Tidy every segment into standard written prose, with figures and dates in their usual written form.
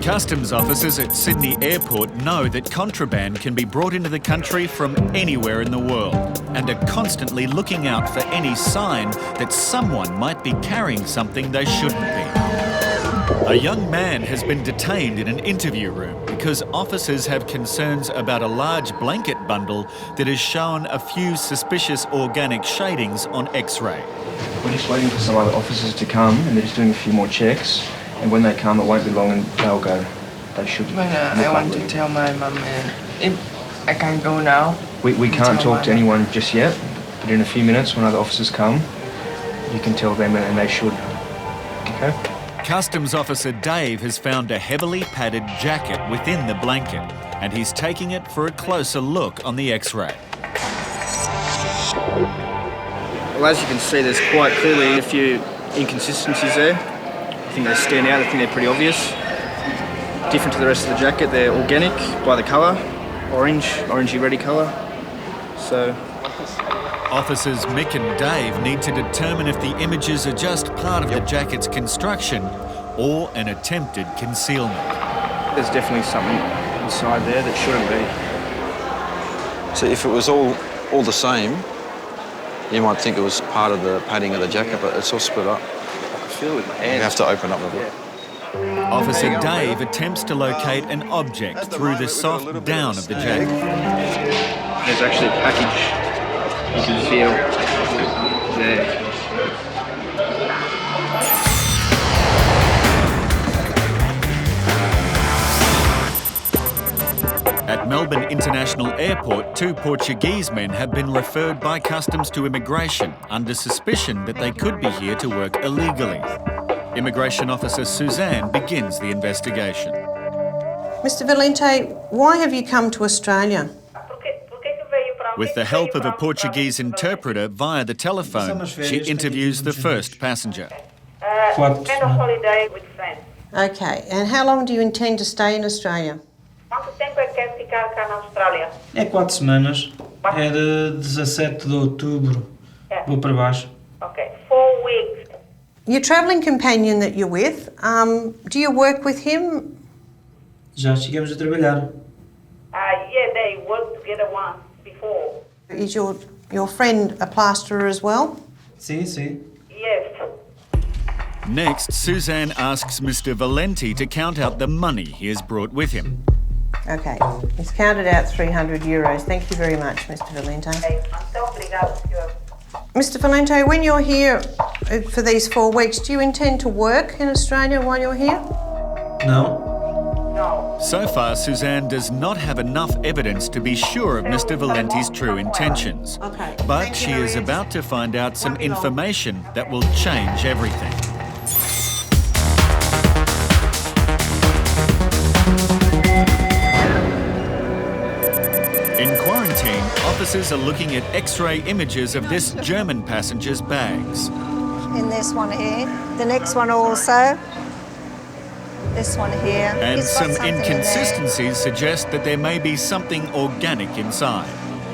Customs officers at Sydney Airport know that contraband can be brought into the country from anywhere in the world and are constantly looking out for any sign that someone might be carrying something they shouldn't be. A young man has been detained in an interview room because officers have concerns about a large blanket bundle that has shown a few suspicious organic shadings on X-ray. We're just waiting for some other officers to come and they're just doing a few more checks. And when they come, it won't be long and they'll go. They should. I want to tell my mum if I can go now. We can't talk to anyone just yet, but in a few minutes when other officers come, you can tell them and they should. Okay? Customs officer Dave has found a heavily padded jacket within the blanket and he's taking it for a closer look on the X-ray. Well, as you can see, there's quite clearly a few inconsistencies there. I think they stand out, I think they're pretty obvious. Different to the rest of the jacket, they're organic by the colour, orangey reddy colour. So officers Mick and Dave need to determine if the images are just part of the jacket's construction or an attempted concealment. There's definitely something inside there that shouldn't be. So if it was all the same, you might think it was part of the padding of the jacket, but it's all split up. I feel it with my hands. You have to open up the book. Officer Dave attempts to locate an object through the soft down of the jacket. There's actually a package you can feel there. At Melbourne International Airport, 2 Portuguese men have been referred by Customs to immigration under suspicion that they could be here to work illegally. Immigration officer Sudan begins the investigation. Mr. Valente, why have you come to Australia? With the help of a Portuguese interpreter via the telephone, she interviews the first passenger. Spend a holiday with friends. Okay, and how long do you intend to stay in Australia? Quanto tempo é que quer ficar cá na Austrália? É 4 semanas. É de 17 de outubro. Vou para baixo. Okay, 4 weeks. Your travelling companion that you're with, do you work with him? Já chegamos a trabalhar. Yeah, they worked together once before. Is your friend a plasterer as well? Sim, sim. Yes. Next, Suzanne asks Mr. Valente to count out the money he has brought with him. Okay, he's counted out €300. Thank you very much, Mr. Valente. Mr. Valente, when you're here for these 4 weeks, do you intend to work in Australia while you're here? No. No. So far, Suzanne does not have enough evidence to be sure of Mr. Valente's true intentions. Okay. But she is about to find out some information that will change everything. In quarantine, officers are looking at X-ray images of this German passenger's bags. In this one here, the next one also, this one here. And It's got some something in there. inconsistencies suggest that there may be something organic inside.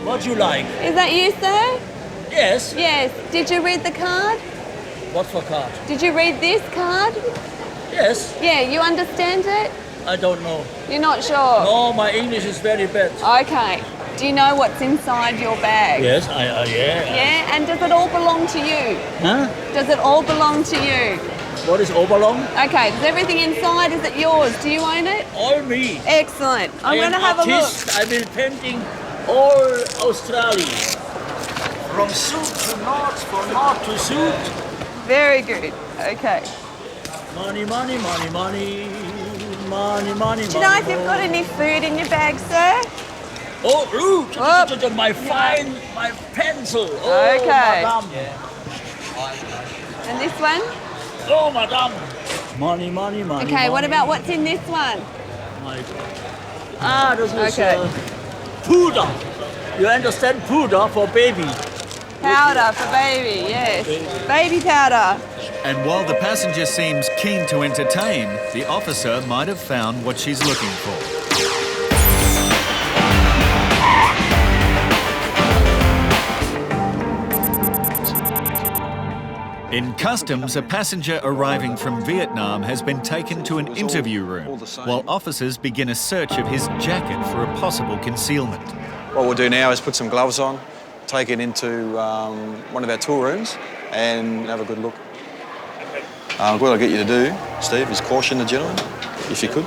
What do you like? Is that you, sir? Yes. Yes. Did you read the card? What for card? Did you read this card? Yes. Yeah, you understand it? I don't know. You're not sure? No, my English is very bad. Okay. Do you know what's inside your bag? Yes, yeah. Yeah, and does it all belong to you? Huh? Does it all belong to you? What is overlong? Okay, does everything inside, is it yours? Do you own it? All me. Excellent. I'm going to have a look. I will painting all Australia. From south to north, from north to south. Very good. Okay. Money, money, money, money. Money, money, Do you know if you've got any food in your bag, sir? Oh, look! My pencil. Oh, Okay. madame. And this one? Oh, madame. Money, money, money. Okay, what money. about what's in this one? My God. This is Okay. Puder. You understand puder for baby? Powder for baby, yes. Baby powder. And while the passenger seems keen to entertain, the officer might have found what she's looking for. In customs, a passenger arriving from Vietnam has been taken to an interview room while officers begin a search of his jacket for a possible concealment. What we'll do now is put some gloves on, take it into one of our tool rooms and have a good look. What I'll get you to do, Steve, is caution the gentleman, if you could.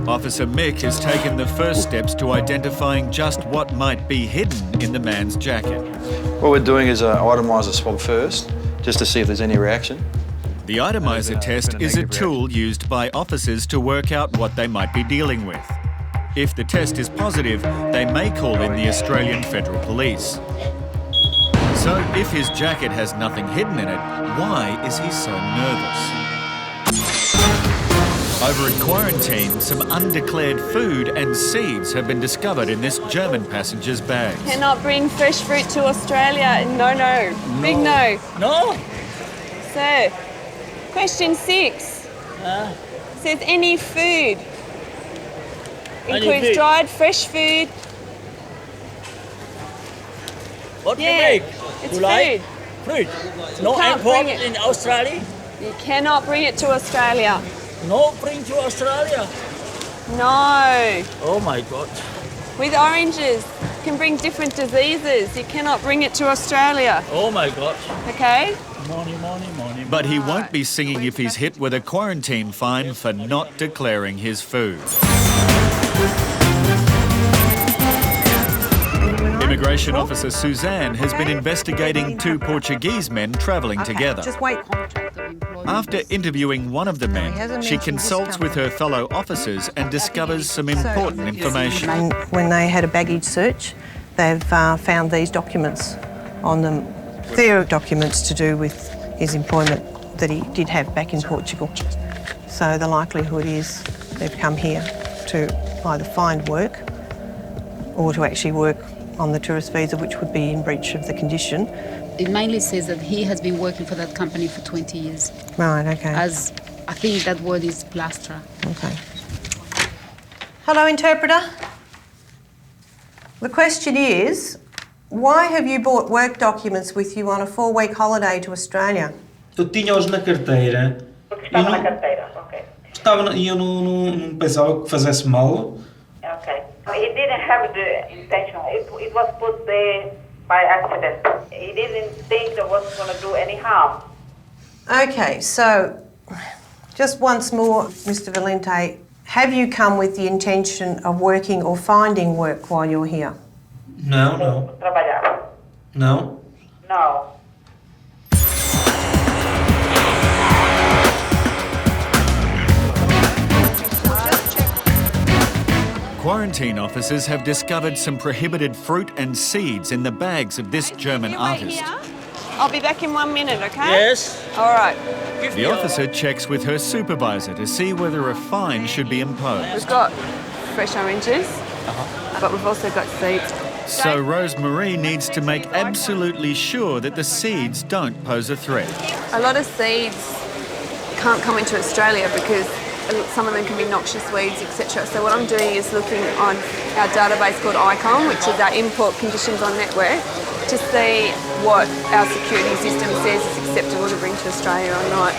Officer Mick has taken the first steps to identifying just what might be hidden in the man's jacket. What we're doing is an itomiser swab first, just to see if there's any reaction. The itomiser test is a tool used by officers to work out what they might be dealing with. If the test is positive, they may call in the Australian Federal Police. So if his jacket has nothing hidden in it, why is he so nervous? Over in quarantine, some undeclared food and seeds have been discovered in this German passenger's bags. Cannot bring fresh fruit to Australia. No, no. Big no. No? Sir, question 6. Says any food. Includes food. dried, fresh food. What do you Yeah, make? it's You like? food. Fruit. No can't import bring it. in Australia? You cannot bring it to Australia. No bring to Australia? No. Oh my God. With oranges, can bring different diseases. You cannot bring it to Australia. Oh my God. Okay? Money. But he won't be singing if he's hit with a quarantine fine for not declaring his food. Immigration officer Sudan has been investigating 2 Portuguese men travelling together. Just wait. After interviewing one of the men, she consults with her fellow officers and discovers some important information. When they had a baggage search, they've found these documents on them. They're documents to do with his employment that he did have back in Portugal. So the likelihood is they've come here to either find work or to actually work on the tourist visa, which would be in breach of the condition. It mainly says that he has been working for that company for 20 years. Right, okay. As I think that word is plasterer. Okay. Hello, interpreter. The question is, why have you brought work documents with you on a 4-week holiday to Australia? Eu tinha-os na carteira. Porque estava na carteira, ok. E eu não pensava que fizesse mal. Okay. He didn't have the intention. It was put there by accident. He didn't think it was going to do any harm. Okay, so just once more, Mr. Valente, have you come with the intention of working or finding work while you're here? No. Trabalhar. No. No. Quarantine officers have discovered some prohibited fruit and seeds in the bags of this German You wait artist. here. I'll be back in 1 minute, okay? Yes. All right. The officer checks with her supervisor to see whether a fine should be We've imposed. got fresh oranges, but we've also got seeds. So Rosemarie needs to make absolutely sure that the seeds don't pose a threat. A lot of seeds can't come into Australia because some of them can be noxious weeds, etc. So what I'm doing is looking on our database called ICON, which is our import conditions on network, to see what our security system says is acceptable to bring to Australia or not.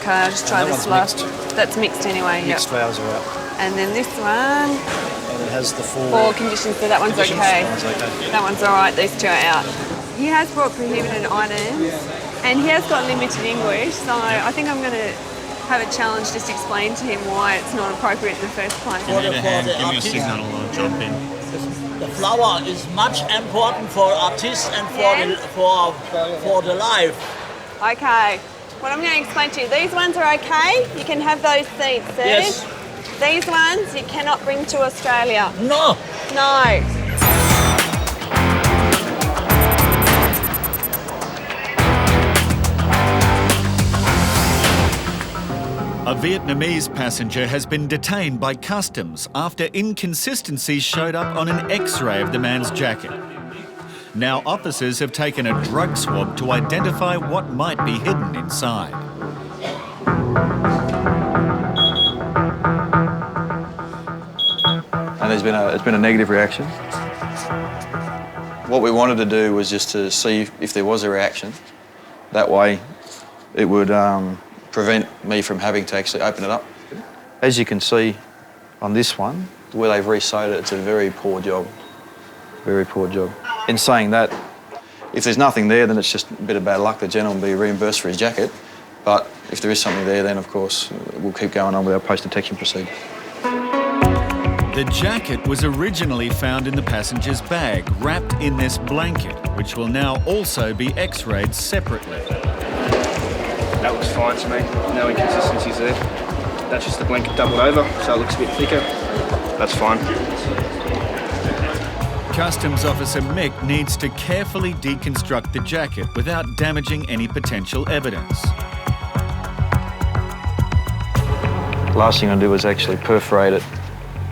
Okay, I'll just try this last. That's mixed anyway, yeah. Mixed flowers are out. And then this one, And it has the 4 conditions, so that one's conditions. okay. That one's okay. That one's all right, these 2 are out. He has brought prohibited items, and he has got limited English, so I think I'm going to have a challenge just explain to him why it's not appropriate in the first place. Give me a signal, I'll jump in. The flower is much important for artists and for the life. Okay, what I'm going to explain to you, these ones are okay, you can have those seeds, sir. Yes. These ones you cannot bring to Australia. No. No. A Vietnamese passenger has been detained by customs after inconsistencies showed up on an X-ray of the man's jacket. Now officers have taken a drug swab to identify what might be hidden inside. And it's been a negative reaction. What we wanted to do was just to see if there was a reaction. That way it would prevent me from having to actually open it up. As you can see on this one, where they've resewed it, it's a very poor job. Very poor job. In saying that, if there's nothing there, then it's just a bit of bad luck. The gentleman will be reimbursed for his jacket. But if there is something there, then of course we'll keep going on with our post-detection procedure. The jacket was originally found in the passenger's bag, wrapped in this blanket, which will now also be x-rayed separately. That looks fine to me. No inconsistencies there. That's just the blanket doubled over, so it looks a bit thicker. That's fine. Customs Officer Mick needs to carefully deconstruct the jacket without damaging any potential evidence. Last thing I do is actually perforate it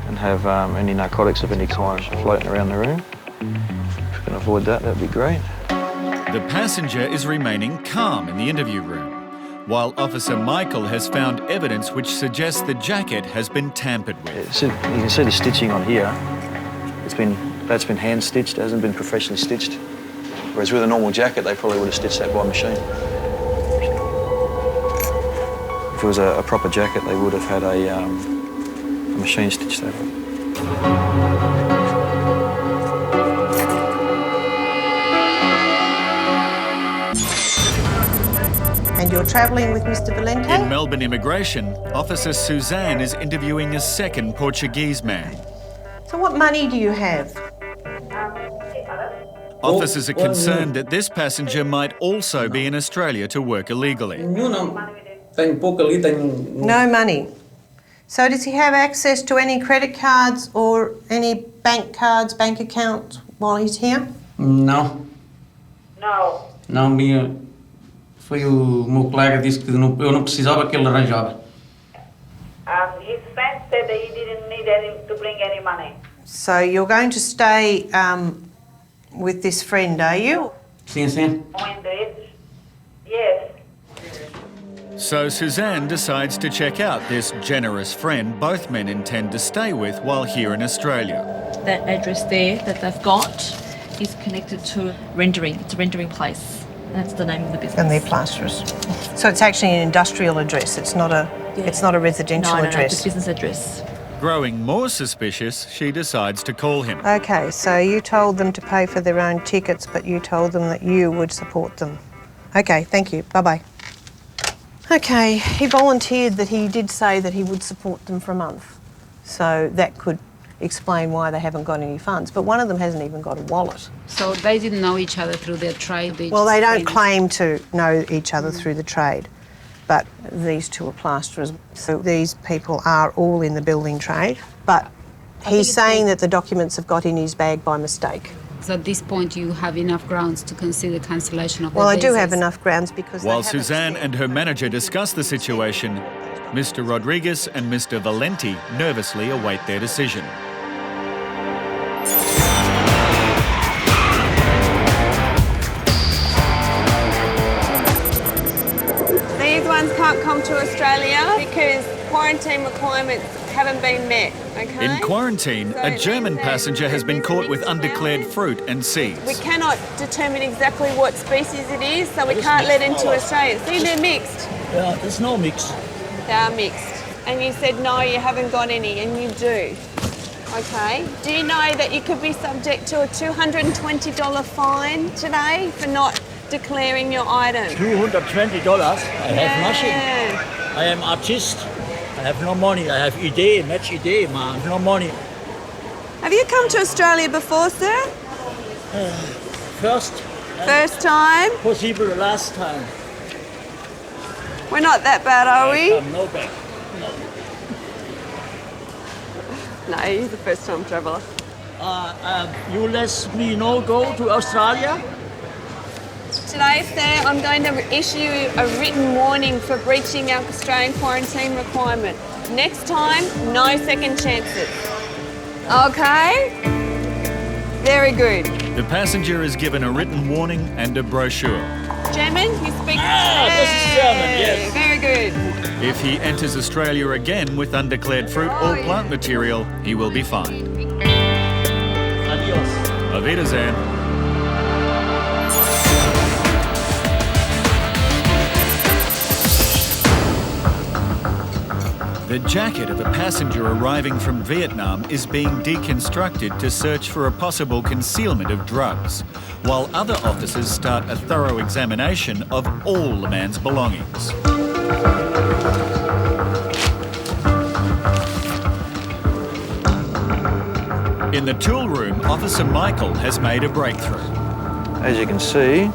and have any narcotics of any kind floating around the room. If we can avoid that, that'd be great. The passenger is remaining calm in the interview room, while Officer Michael has found evidence which suggests the jacket has been tampered with. You can see the stitching on here. That's been hand stitched, it hasn't been professionally stitched. Whereas with a normal jacket, they probably would have stitched that by machine. If it was a proper jacket, they would have had a machine stitch that up. And you're travelling with Mr. Valente? In Melbourne Immigration, Officer Suzanne is interviewing a second Portuguese man. So what money do you have? Officers are concerned that this passenger might also be in Australia to work illegally. No money. So does he have access to any credit cards or any bank cards, bank accounts while he's here? Não. No. Não, foi o meu colega disse que eu não precisava que ele arranjava. His friend said that he didn't need to bring any money. So you're going to stay with this friend, are you? Sim, sim. Yes. So Suzanne decides to check out this generous friend both men intend to stay with while here in Australia. That address there that they've got is connected to rendering. It's a rendering place. That's the name of the business. And they're plasterers. So it's actually an industrial address. It's not a residential address. No, it's a business address. Growing more suspicious, she decides to call him. Okay, so you told them to pay for their own tickets, but you told them that you would support them. Okay, thank you. Bye-bye. Okay, he volunteered that he did say that he would support them for a month. So that could explain why they haven't got any funds. But one of them hasn't even got a wallet. So they didn't know each other through their trade? Well, they don't claim to know each other through the trade, but these two are plasterers. So these people are all in the building trade, but he's saying that the documents have got in his bag by mistake. So at this point you have enough grounds to consider cancellation of Well, the I do visas. have enough grounds because While Suzanne and her manager discuss the situation, Mr. Rodriguez and Mr. Valente nervously await their decision. These ones can't come to Australia because quarantine requirements haven't been met, okay? In quarantine, So a German these passenger has been caught with undeclared fruit and seeds. We cannot determine exactly what species it is, so we can't let into Australia. See, they're mixed. Yeah, there's no mix. They are mixed. And you said, no, you haven't got any, and you do. Okay. Do you know that you could be subject to a $220 fine today for not declaring your item? $220. I have nothing. Yeah. I am artist. I have no money. I have idea, match idea, man. I have no money. Have you come to Australia before, sir? First. First time? Possible last time. We're not that bad, are we? I come no back. No. No, he's a first-time traveller. You let me go to Australia? Today, sir, I'm going to issue you a written warning for breaching our Australian quarantine requirement. Next time, no second chances. Okay? Very good. The passenger is given a written warning and a brochure. German? You speak? This is German, yes. Very good. If he enters Australia again with undeclared fruit or plant material, he will be fined. Adios. Auf Wiedersehen. The jacket of a passenger arriving from Vietnam is being deconstructed to search for a possible concealment of drugs, while other officers start a thorough examination of all the man's belongings. In the tool room, Officer Michael has made a breakthrough. As you can see,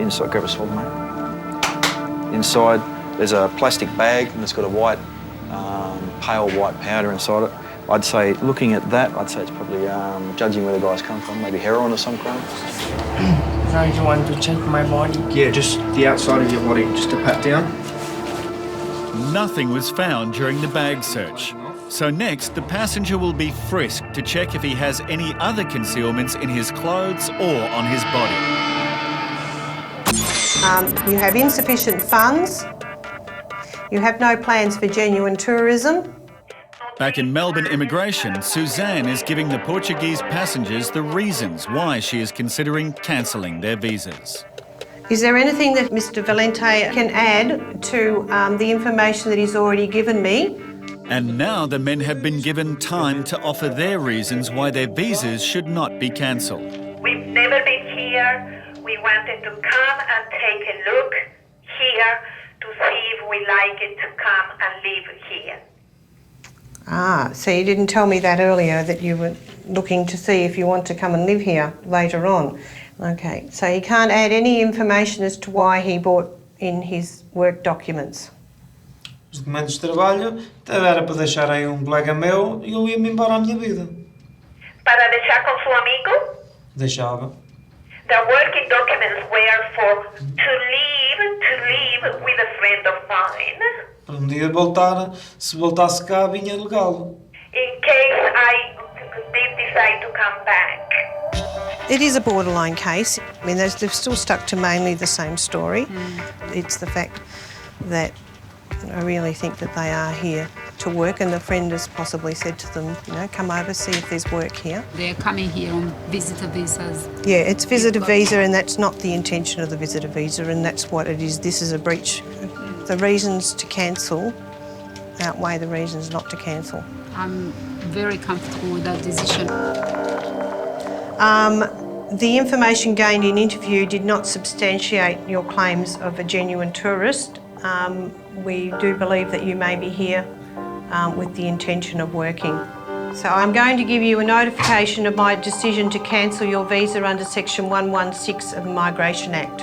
inside, grab a swab, mate. Inside, there's a plastic bag and it's got a white, pale white powder inside it. I'd say, looking at that, I'd say it's probably, judging where the guy's come from, maybe heroin of some kind. Now you want to check my body? Yeah, just the outside of your body, just a pat down. Nothing was found during the bag search. So next, the passenger will be frisked to check if he has any other concealments in his clothes or on his body. You have insufficient funds. You have no plans for genuine tourism. Back in Melbourne Immigration, Suzanne is giving the Portuguese passengers the reasons why she is considering cancelling their visas. Is there anything that Mr. Valente can add to the information that he's already given me? And now the men have been given time to offer their reasons why their visas should not be cancelled. We've never been here. We wanted to come and take a look here to see if we like it to come and live here. Ah, so you didn't tell me that earlier, that you were looking to see if you want to come and live here later on. Okay, so he can't add any information as to why he brought in his work documents. Os documentos de trabalho era para deixar aí colega meu e eu ia-me embora à minha vida. Para deixar com seu amigo? Deixava. The working documents were for to live with a friend of mine. Para um dia voltar, se voltasse cá, vinha legal. In case I did decide to come back. It is a borderline case. I mean, they've still stuck to mainly the same story. It's the fact that I really think that they are here to work, and the friend has possibly said to them, you know, come over, see if there's work here. They're coming here on visitor visas. Yeah, it's visitor visa, and that's not the intention of the visitor visa, and that's what it is. This is a breach. The reasons to cancel outweigh the reasons not to cancel. I'm very comfortable with that decision. The information gained in interview did not substantiate your claims of a genuine tourist. We do believe that you may be here with the intention of working. So I'm going to give you a notification of my decision to cancel your visa under Section 116 of the Migration Act.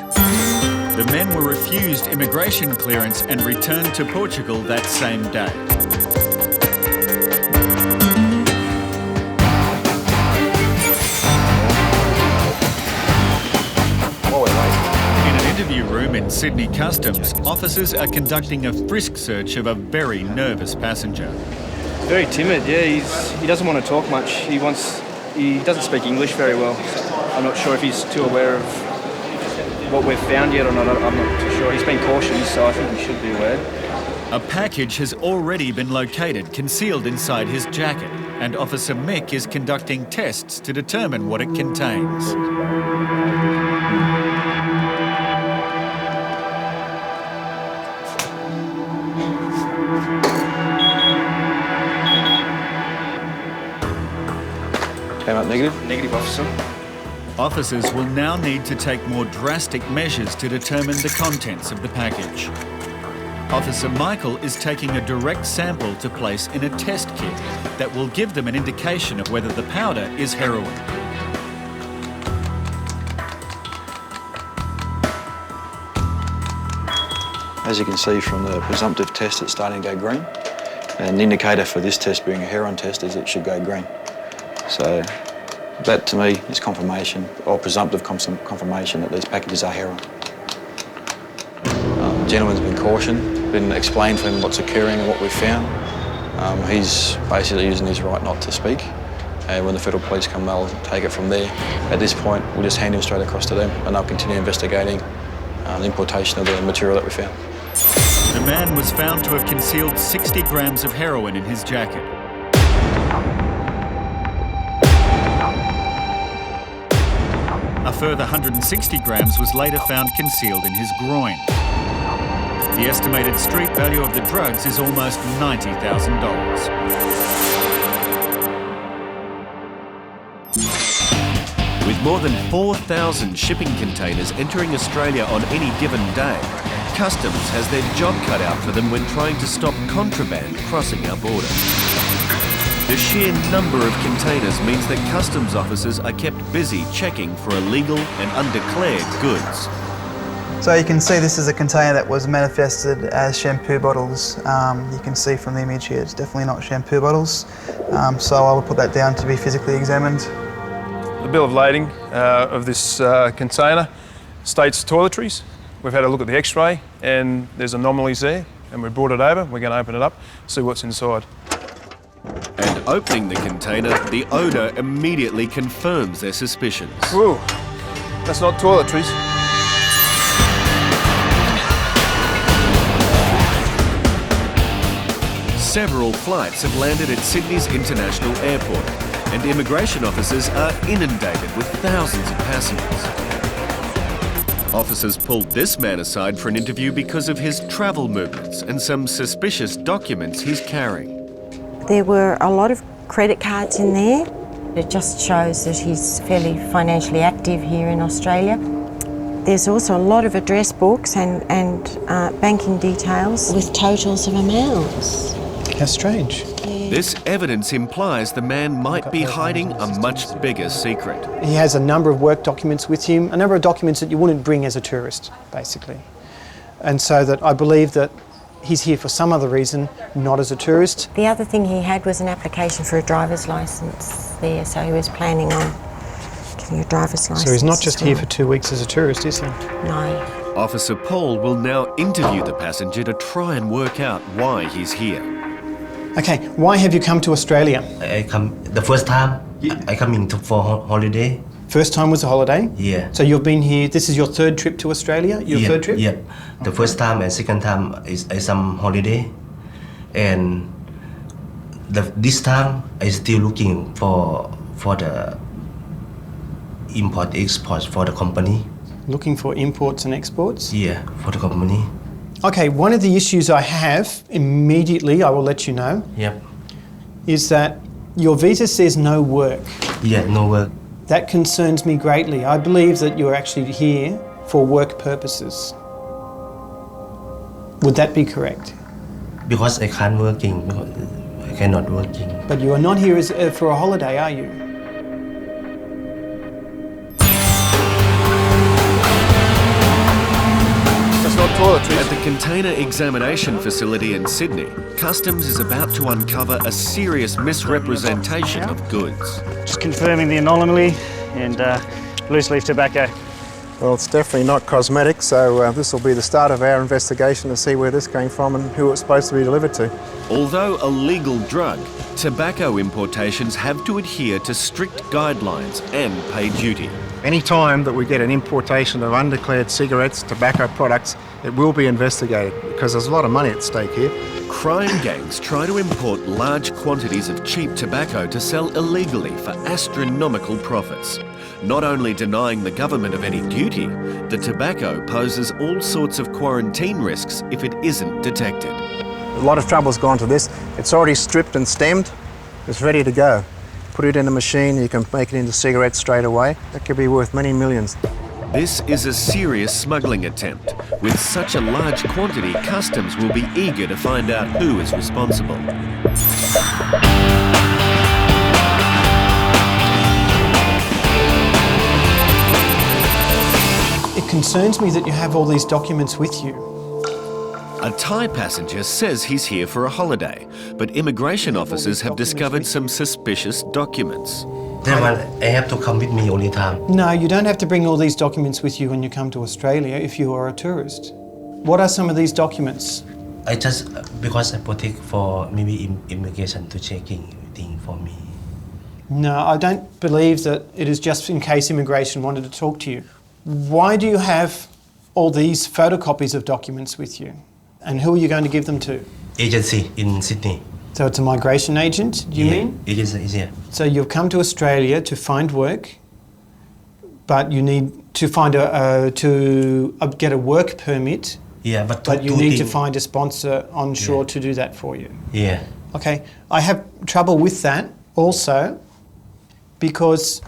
The men were refused immigration clearance and returned to Portugal that same day. Room in Sydney Customs, officers are conducting a frisk search of a very nervous passenger. Very timid, yeah. He doesn't want to talk much. He doesn't speak English very well. I'm not sure if he's too aware of what we've found yet or not. I'm not too sure. He's been cautioned, so I think he should be aware. A package has already been located, concealed inside his jacket, and Officer Mick is conducting tests to determine what it contains. Came up negative? Negative, officer. Officers will now need to take more drastic measures to determine the contents of the package. Officer Michael is taking a direct sample to place in a test kit that will give them an indication of whether the powder is heroin. As you can see from the presumptive test, it's starting to go green. And the indicator for this test being a heroin test is it should go green. So that to me is confirmation, or presumptive confirmation, that these packages are heroin. The gentleman's been cautioned, been explained for him what's occurring and what we've found. He's basically using his right not to speak, and when the federal police come, they'll take it from there. At this point, we'll just hand him straight across to them, and they'll continue investigating the importation of the material that we found. The man was found to have concealed 60 grams of heroin in his jacket. A further 160 grams was later found concealed in his groin. The estimated street value of the drugs is almost $90,000. With more than 4,000 shipping containers entering Australia on any given day, Customs has their job cut out for them when trying to stop contraband crossing our border. The sheer number of containers means that Customs officers are kept busy checking for illegal and undeclared goods. So you can see this is a container that was manifested as shampoo bottles. You can see from the image here it's definitely not shampoo bottles. So I will put that down to be physically examined. The bill of lading of this container states toiletries. We've had a look at the x-ray and there's anomalies there and we brought it over. We're going to open it up, see what's inside. And opening the container, the odour immediately confirms their suspicions. Whoa, that's not toiletries. Several flights have landed at Sydney's International Airport, and immigration officers are inundated with thousands of passengers. Officers pulled this man aside for an interview because of his travel movements and some suspicious documents he's carrying. There were a lot of credit cards in there. It just shows that he's fairly financially active here in Australia. There's also a lot of address books and banking details with totals of amounts. How strange. This evidence implies the man might be hiding a much bigger secret. He has a number of work documents with him, a number of documents that you wouldn't bring as a tourist, basically. And so that I believe that he's here for some other reason, not as a tourist. The other thing he had was an application for a driver's licence there, so he was planning on getting a driver's licence. So he's not just here for 2 weeks as a tourist, is he? No. Officer Paul will now interview the passenger to try and work out why he's here. Okay, why have you come to Australia? The first time I come in for holiday. First time was a holiday? Yeah. So you've been here, this is your third trip to Australia? Your third trip? Yeah. The first time and second time is some holiday. And this time I still looking for the import-export for the company. Looking for imports and exports? Yeah, for the company. Okay, one of the issues I have, immediately I will let you know, Yep. is that your visa says no work. Yeah, no work. That concerns me greatly. I believe that you're actually here for work purposes. Would that be correct? Because I can't working, because I cannot working. But you are not here for a holiday, are you? At the container examination facility in Sydney, Customs is about to uncover a serious misrepresentation of goods. Just confirming the anomaly and loose leaf tobacco. Well, it's definitely not cosmetic, so this will be the start of our investigation to see where this came from and who it's supposed to be delivered to. Although a legal drug, tobacco importations have to adhere to strict guidelines and pay duty. Any time that we get an importation of undeclared cigarettes, tobacco products, it will be investigated because there's a lot of money at stake here. Crime gangs try to import large quantities of cheap tobacco to sell illegally for astronomical profits. Not only denying the government of any duty, the tobacco poses all sorts of quarantine risks if it isn't detected. A lot of trouble's gone to this. It's already stripped and stemmed. It's ready to go. Put it in a machine, you can make it into cigarettes straight away. That could be worth many millions. This is a serious smuggling attempt. With such a large quantity, Customs will be eager to find out who is responsible. It concerns me that you have all these documents with you. A Thai passenger says he's here for a holiday, but immigration officers have discovered some suspicious documents. I have to come with me only time. No, you don't have to bring all these documents with you when you come to Australia if you are a tourist. What are some of these documents? I just, because I protect for maybe immigration to checking thing for me. No, I don't believe that it is just in case immigration wanted to talk to you. Why do you have all these photocopies of documents with you? And who are you going to give them to? Agency in Sydney. So it's a migration agent, do you mean? It is, yeah. So you've come to Australia to find work, but you need to find get a work permit Yeah, but you need to find a sponsor onshore to do that for you. Yeah. Okay, I have trouble with that also because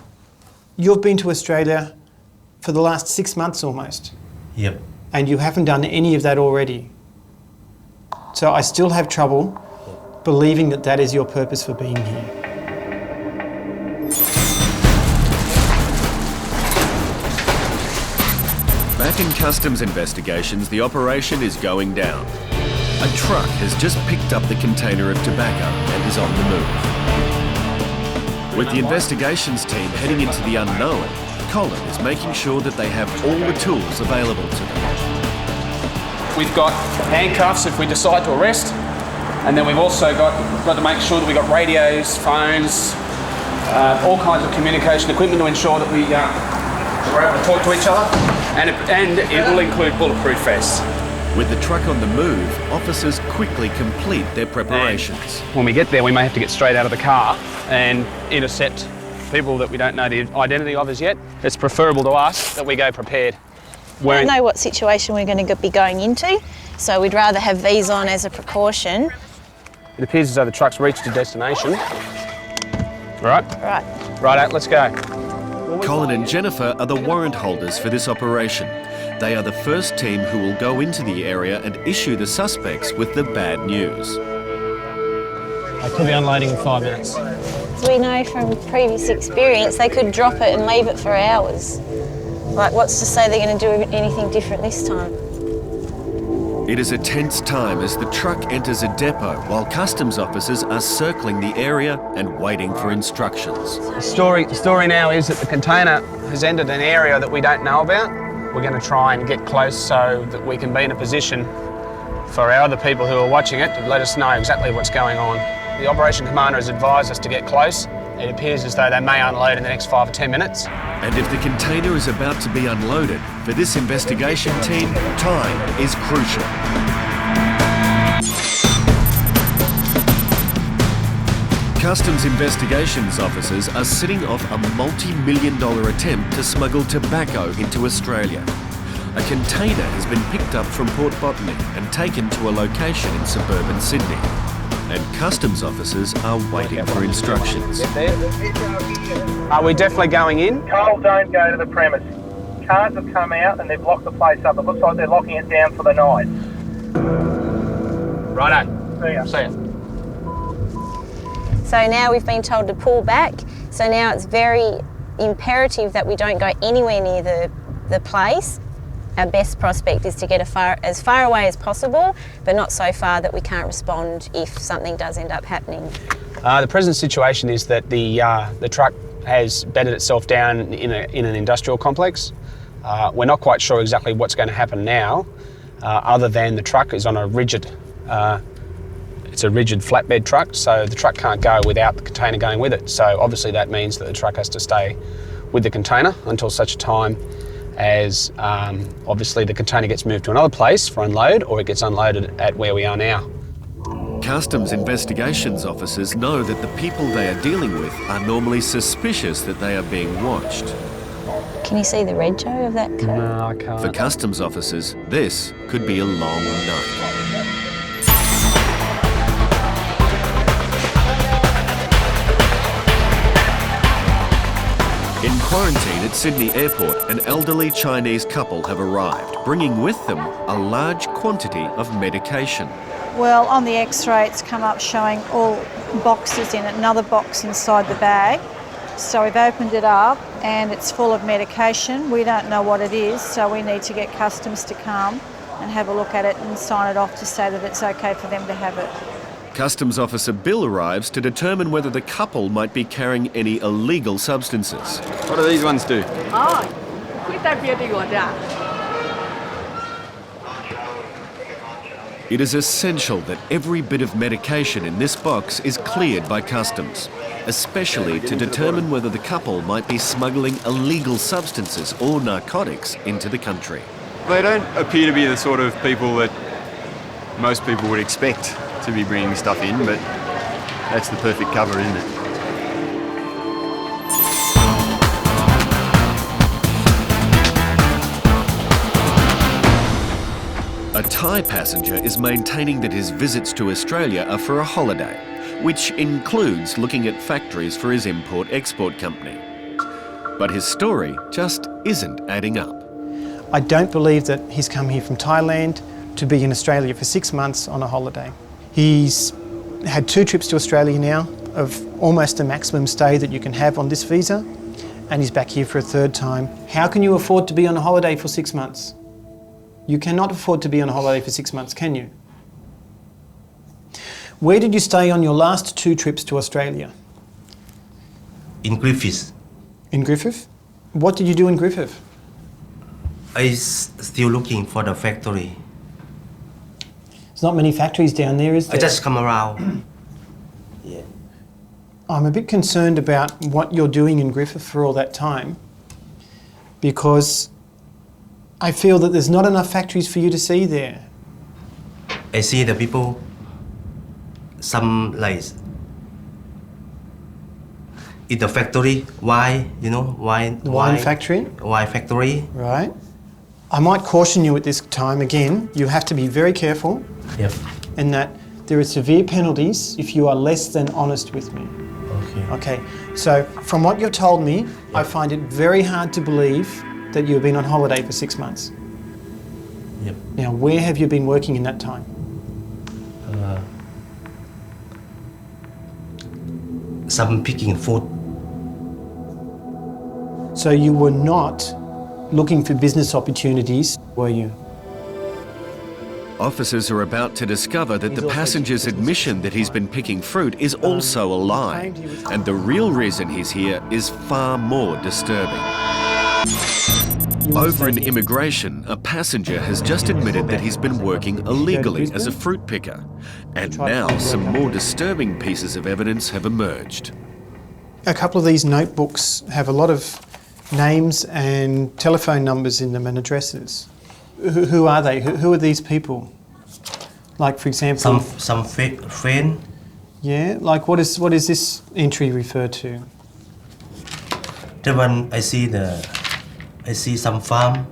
you've been to Australia for the last 6 months almost. Yep. And you haven't done any of that already. So I still have trouble believing that that is your purpose for being here. Back in customs investigations, the operation is going down. A truck has just picked up the container of tobacco and is on the move. With the investigations team heading into the unknown, Colin is making sure that they have all the tools available to them. We've got handcuffs if we decide to arrest, and then we've also got to make sure that we've got radios, phones, all kinds of communication equipment to ensure that we're able to talk to each other, and it will include bulletproof vests. With the truck on the move, officers quickly complete their preparations. When we get there, we may have to get straight out of the car and intercept people that we don't know the identity of as yet. It's preferable to us that we go prepared. We don't know what situation we're going to be going into, so we'd rather have these on as a precaution. It appears as though the truck's reached its destination. Right? Right. Righto, let's go. Colin and Jennifer are the warrant holders for this operation. They are the first team who will go into the area and issue the suspects with the bad news. I could be unloading in 5 minutes. As we know from previous experience, they could drop it and leave it for hours. Like, what's to say they're going to do anything different this time? It is a tense time as the truck enters a depot while customs officers are circling the area and waiting for instructions. The story now is that the container has entered an area that we don't know about. We're going to try and get close so that we can be in a position for our other people who are watching it to let us know exactly what's going on. The operation commander has advised us to get close. It appears as though they may unload in the next 5 or 10 minutes. And if the container is about to be unloaded, for this investigation team, time is crucial. Customs investigations officers are setting off a multi-million-dollar attempt to smuggle tobacco into Australia. A container has been picked up from Port Botany and taken to a location in suburban Sydney. And customs officers are waiting for instructions. Are we definitely going in? Cole, don't go to the premise. Cars have come out and they've locked the place up. It looks like they're locking it down for the night. Righto. See ya. So now we've been told to pull back, so now it's very imperative that we don't go anywhere near the place. Our best prospect is to get as far away as possible, but not so far that we can't respond if something does end up happening. The present situation is that the truck has bedded itself down in an industrial complex. We're not quite sure exactly what's going to happen now, other than the truck is on a rigid flatbed truck, so the truck can't go without the container going with it. So obviously that means that the truck has to stay with the container until such a time as obviously the container gets moved to another place for unload, or it gets unloaded at where we are now. Customs investigations officers know that the people they are dealing with are normally suspicious that they are being watched. Can you see the rego of that car? No, I can't. For customs officers, this could be a long night. In quarantine at Sydney Airport, an elderly Chinese couple have arrived, bringing with them a large quantity of medication. Well, on the x-ray it's come up showing all boxes in it, another box inside the bag. So we've opened it up and it's full of medication. We don't know what it is, so we need to get customs to come and have a look at it and sign it off to say that it's okay for them to have it. Customs Officer Bill arrives to determine whether the couple might be carrying any illegal substances. What do these ones do? It is essential that every bit of medication in this box is cleared by customs, especially to determine whether the couple might be smuggling illegal substances or narcotics into the country. They don't appear to be the sort of people that most people would expect to be bringing stuff in, but that's the perfect cover, isn't it? A Thai passenger is maintaining that his visits to Australia are for a holiday, which includes looking at factories for his import-export company. But his story just isn't adding up. I don't believe that he's come here from Thailand to be in Australia for 6 months on a holiday. He's had 2 trips to Australia now of almost the maximum stay that you can have on this visa, and he's back here for a 3rd time. How can you afford to be on a holiday for 6 months? You cannot afford to be on a holiday for 6 months, can you? Where did you stay on your last 2 trips to Australia? In Griffith. In Griffith? What did you do in Griffith? I'm still looking for the factory. There's not many factories down there, is there? I just come around. I'm a bit concerned about what you're doing in Griffith for all that time, because I feel that there's not enough factories for you to see there. I see the people, some like in the factory, wine, you know, wine. The wine factory? Wine factory. Right. I might caution you at this time again, you have to be very careful. Yep. And that there are severe penalties if you are less than honest with me. Okay. Okay, so from what you've told me, I find it very hard to believe that you've been on holiday for 6 months. Yep. Now, where have you been working in that time? Some picking food. So you were not looking for business opportunities, were you? Officers are about to discover that the passenger's admission that he's been picking fruit is also a lie, and the real reason he's here is far more disturbing. Over in immigration, a passenger has just admitted that he's been working illegally as a fruit picker, and now some more disturbing pieces of evidence have emerged. A couple of these notebooks have a lot of names and telephone numbers in them and addresses. Who are they? Who are these people? Like, for example... Some fake friend. Yeah, like what is this entry refer to? The one I see some farm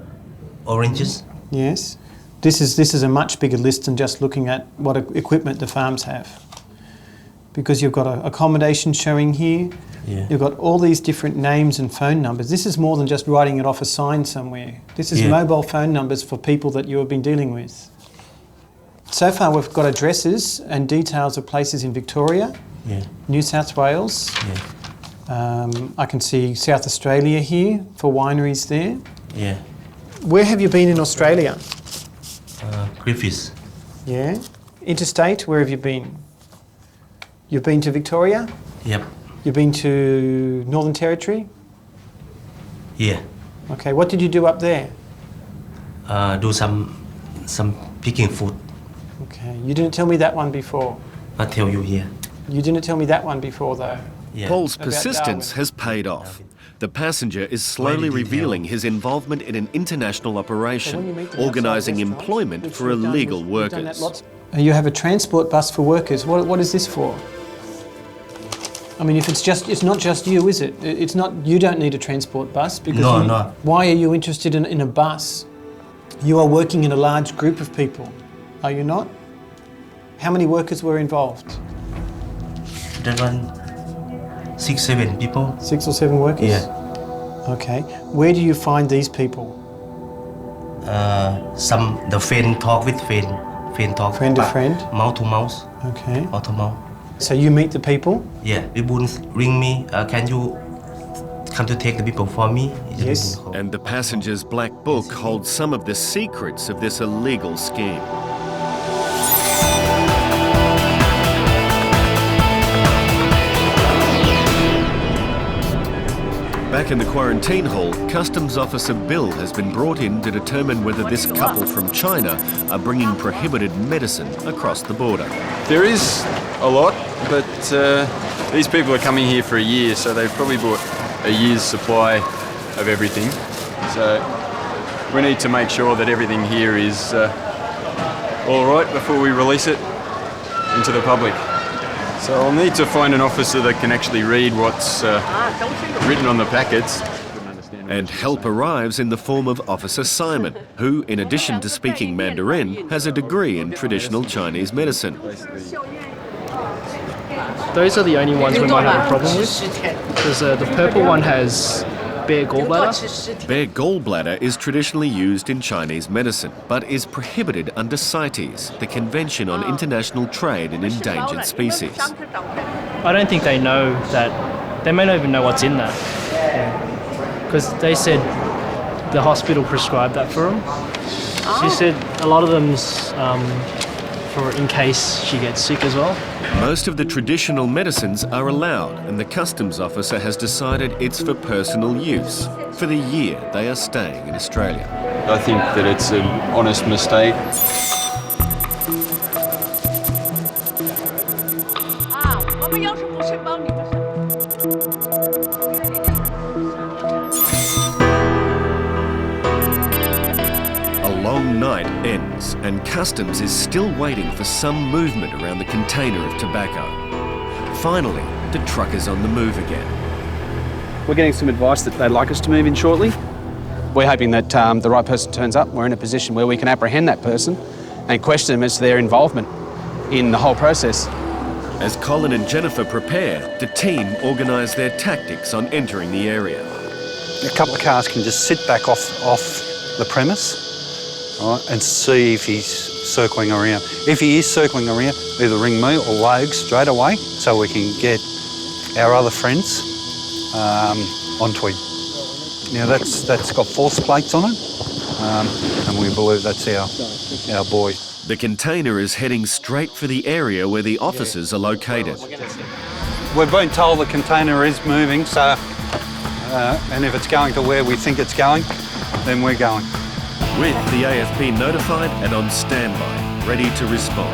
oranges. Yes. This is a much bigger list than just looking at what equipment the farms have. Because you've got accommodation showing here. Yeah. You've got all these different names and phone numbers. This is more than just writing it off a sign somewhere. This is mobile phone numbers for people that you have been dealing with. So far we've got addresses and details of places in Victoria, New South Wales. I can see South Australia here for wineries there. Yeah. Where have you been in Australia? Griffiths. Yeah. Interstate, where have you been? You've been to Victoria? Yep. You've been to Northern Territory? Yeah. Okay, what did you do up there? Do some picking food. Okay, you didn't tell me that one before. I'll tell you here. You didn't tell me that one before though. Yeah. Paul's persistence has paid off. The passenger is slowly revealing his involvement in an international operation, organising employment for illegal workers. You have a transport bus for workers. What is this for? I mean, if it's not just you, is it? It's not. You don't need a transport bus because. No. Why are you interested in a bus? You are working in a large group of people, are you not? How many workers were involved? That one, 6, 7 people. 6 or 7 workers? Yeah. Okay. Where do you find these people? The friend talk with friend. Friend talk. Friend to friend? Mouth to mouth. Okay. Mouth to mouth. So you meet the people? Yeah. People ring me. Can you come to take the people for me? Yes. And the passenger's black book holds some of the secrets of this illegal scheme. Back in the quarantine hall, Customs Officer Bill has been brought in to determine whether this couple from China are bringing prohibited medicine across the border. There is a lot, but these people are coming here for a year, so they've probably bought a year's supply of everything. So we need to make sure that everything here is all right before we release it into the public. So I'll need to find an officer that can actually read what's written on the packets. And help arrives in the form of Officer Simon, who, in addition to speaking Mandarin, has a degree in traditional Chinese medicine. Those are the only ones we might have a problem with, because the purple one has bare gallbladder. Bare gallbladder is traditionally used in Chinese medicine, but is prohibited under CITES, the Convention on International Trade in Endangered Species. I don't think they know that. They may not even know what's in that, because they said the hospital prescribed that for them. She said a lot of them's for in case she gets sick as well. Most of the traditional medicines are allowed, and the customs officer has decided it's for personal use for the year they are staying in Australia. I think that it's an honest mistake. A long night ends, and customs is still waiting for some movement around the container of tobacco. Finally, the truck is on the move again. We're getting some advice that they'd like us to move in shortly. We're hoping that the right person turns up. We're in a position where we can apprehend that person and question them as to their involvement in the whole process. As Colin and Jennifer prepare, the team organise their tactics on entering the area. A couple of cars can just sit back off the premise, right, and see if he's circling around. If he is circling around, either ring me or Logue straight away so we can get our other friends onto him. Now that's got false plates on it, and we believe that's our boy. The container is heading straight for the area where the officers are located. We've been told the container is moving, so and if it's going to where we think it's going, then we're going. With the AFP notified and on standby, ready to respond.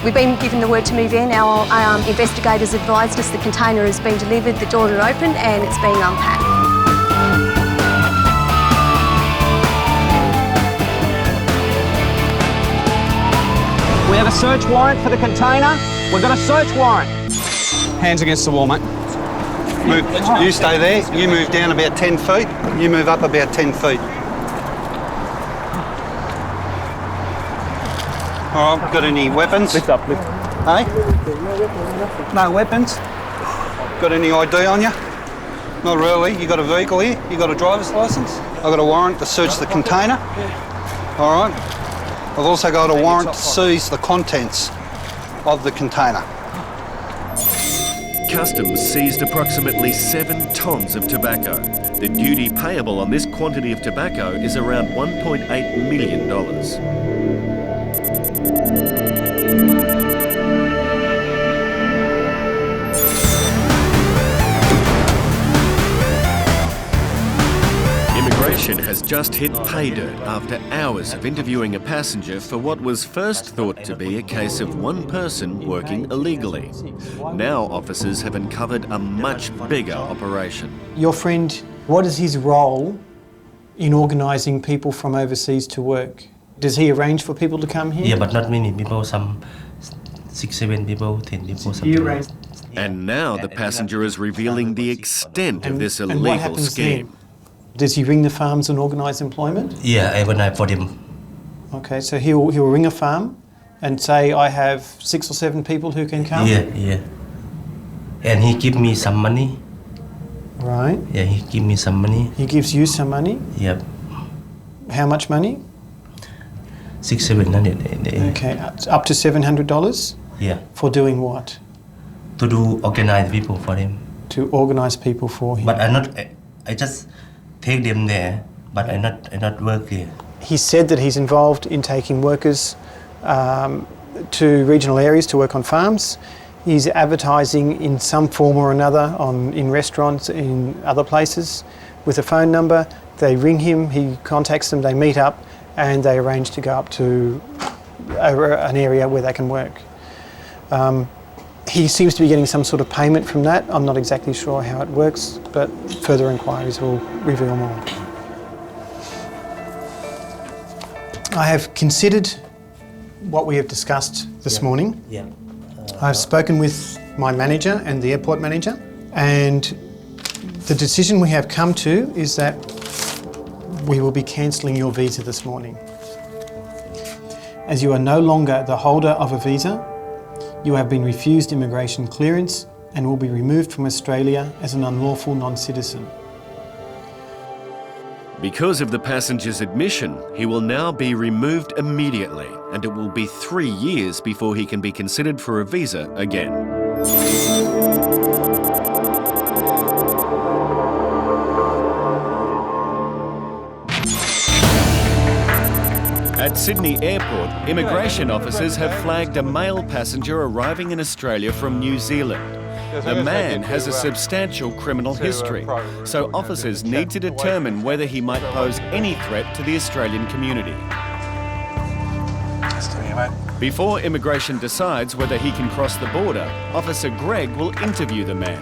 We've been given the word to move in. Our investigators advised us the container has been delivered, the doors are open and it's being unpacked. We have a search warrant for the container. We've got a search warrant. Hands against the wall, mate. Move. You stay there. You move down about 10 feet. You move up about 10 feet. All right, got any weapons? Lift up, lift. Hey? No weapons? Got any ID on you? Not really. You got a vehicle here? You got a driver's licence? I've got a warrant to search the container. All right. I've also got a warrant to seize the contents of the container. Customs seized approximately 7 tonnes of tobacco. The duty payable on this quantity of tobacco is around $1.8 million. Immigration has just hit pay dirt after hours of interviewing a passenger for what was first thought to be a case of one person working illegally. Now officers have uncovered a much bigger operation. Your friend, what is his role in organising people from overseas to work? Does he arrange for people to come here? Yeah, but not many people, some 6, 7 people, 10 people, something. And now the passenger is revealing the extent of this illegal scheme. Then? Does he ring the farms and organise employment? Yeah, I organise for them. Okay, so he'll ring a farm and say, I have 6 or 7 people who can come? Yeah. And he give me some money. Right. Yeah, he give me some money. He gives you some money? Yep. How much money? 600-700. Okay, up to $700? Yeah. For doing what? To do organize people for him. To organise people for him. But I just take them there, but I not work there. He said that he's involved in taking workers to regional areas to work on farms. He's advertising in some form or another in restaurants, in other places, with a phone number. They ring him, he contacts them, they meet up, and they arrange to go up to an area where they can work. He seems to be getting some sort of payment from that. I'm not exactly sure how it works, but further inquiries will reveal more. I have considered what we have discussed this morning. Yeah. I've spoken with my manager and the airport manager, and The decision we have come to is that we will be cancelling your visa this morning. As you are no longer the holder of a visa, you have been refused immigration clearance and will be removed from Australia as an unlawful non-citizen. Because of the passenger's admission, he will now be removed immediately, and it will be 3 years before he can be considered for a visa again. At Sydney Airport, immigration officers have flagged a male passenger arriving in Australia from New Zealand. The man has a substantial criminal history, so officers need to determine whether he might pose any threat to the Australian community. Before immigration decides whether he can cross the border, Officer Greg will interview the man.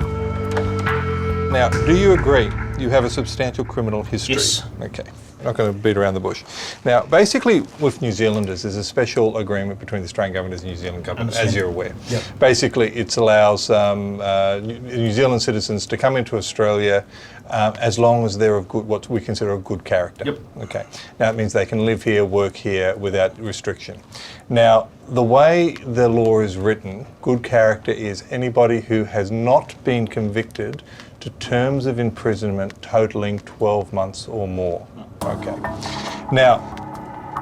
Now, do you agree you have a substantial criminal history? Yes. Okay. Not going to beat around the bush. Now, basically, with New Zealanders, there's a special agreement between the Australian government and the New Zealand government, as you're aware. Yep. Basically, it allows New Zealand citizens to come into Australia as long as they're of good, what we consider a good character. Yep. Okay. Now, it means they can live here, work here without restriction. Now, the way the law is written, good character is anybody who has not been convicted to terms of imprisonment totaling 12 months or more. Okay. Now,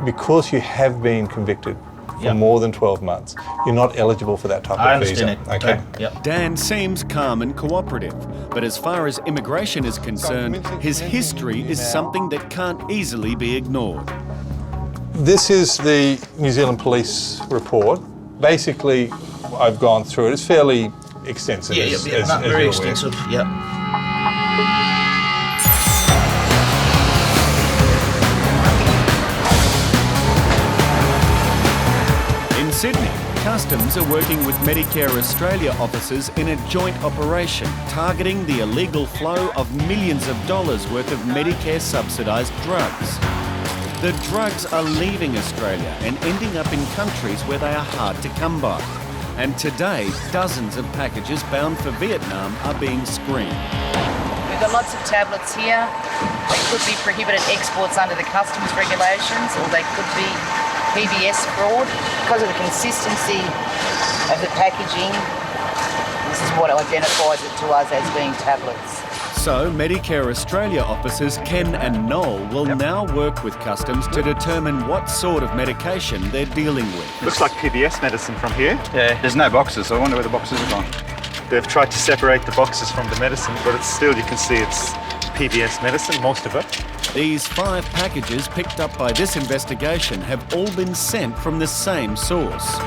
because you have been convicted for more than 12 months, you're not eligible for that type of visa. I understand it. Okay. Dan seems calm and cooperative, but as far as immigration is concerned, his history is something that can't easily be ignored. This is the New Zealand Police report. Basically, I've gone through it. It's fairly extensive. Not very extensive. Yeah. In Sydney, Customs are working with Medicare Australia officers in a joint operation targeting the illegal flow of millions of dollars worth of Medicare subsidised drugs. The drugs are leaving Australia and ending up in countries where they are hard to come by. And today, dozens of packages bound for Vietnam are being screened. We've got lots of tablets here. They could be prohibited exports under the customs regulations, or they could be PBS fraud. Because of the consistency of the packaging, this is what identifies it to us as being tablets. So, Medicare Australia officers Ken and Noel will now work with Customs to determine what sort of medication they're dealing with. Looks like PBS medicine from here. Yeah, there's no boxes. I wonder where the boxes are gone. They've tried to separate the boxes from the medicine, but it's still, you can see it's PBS medicine, most of it. These 5 packages picked up by this investigation have all been sent from the same source.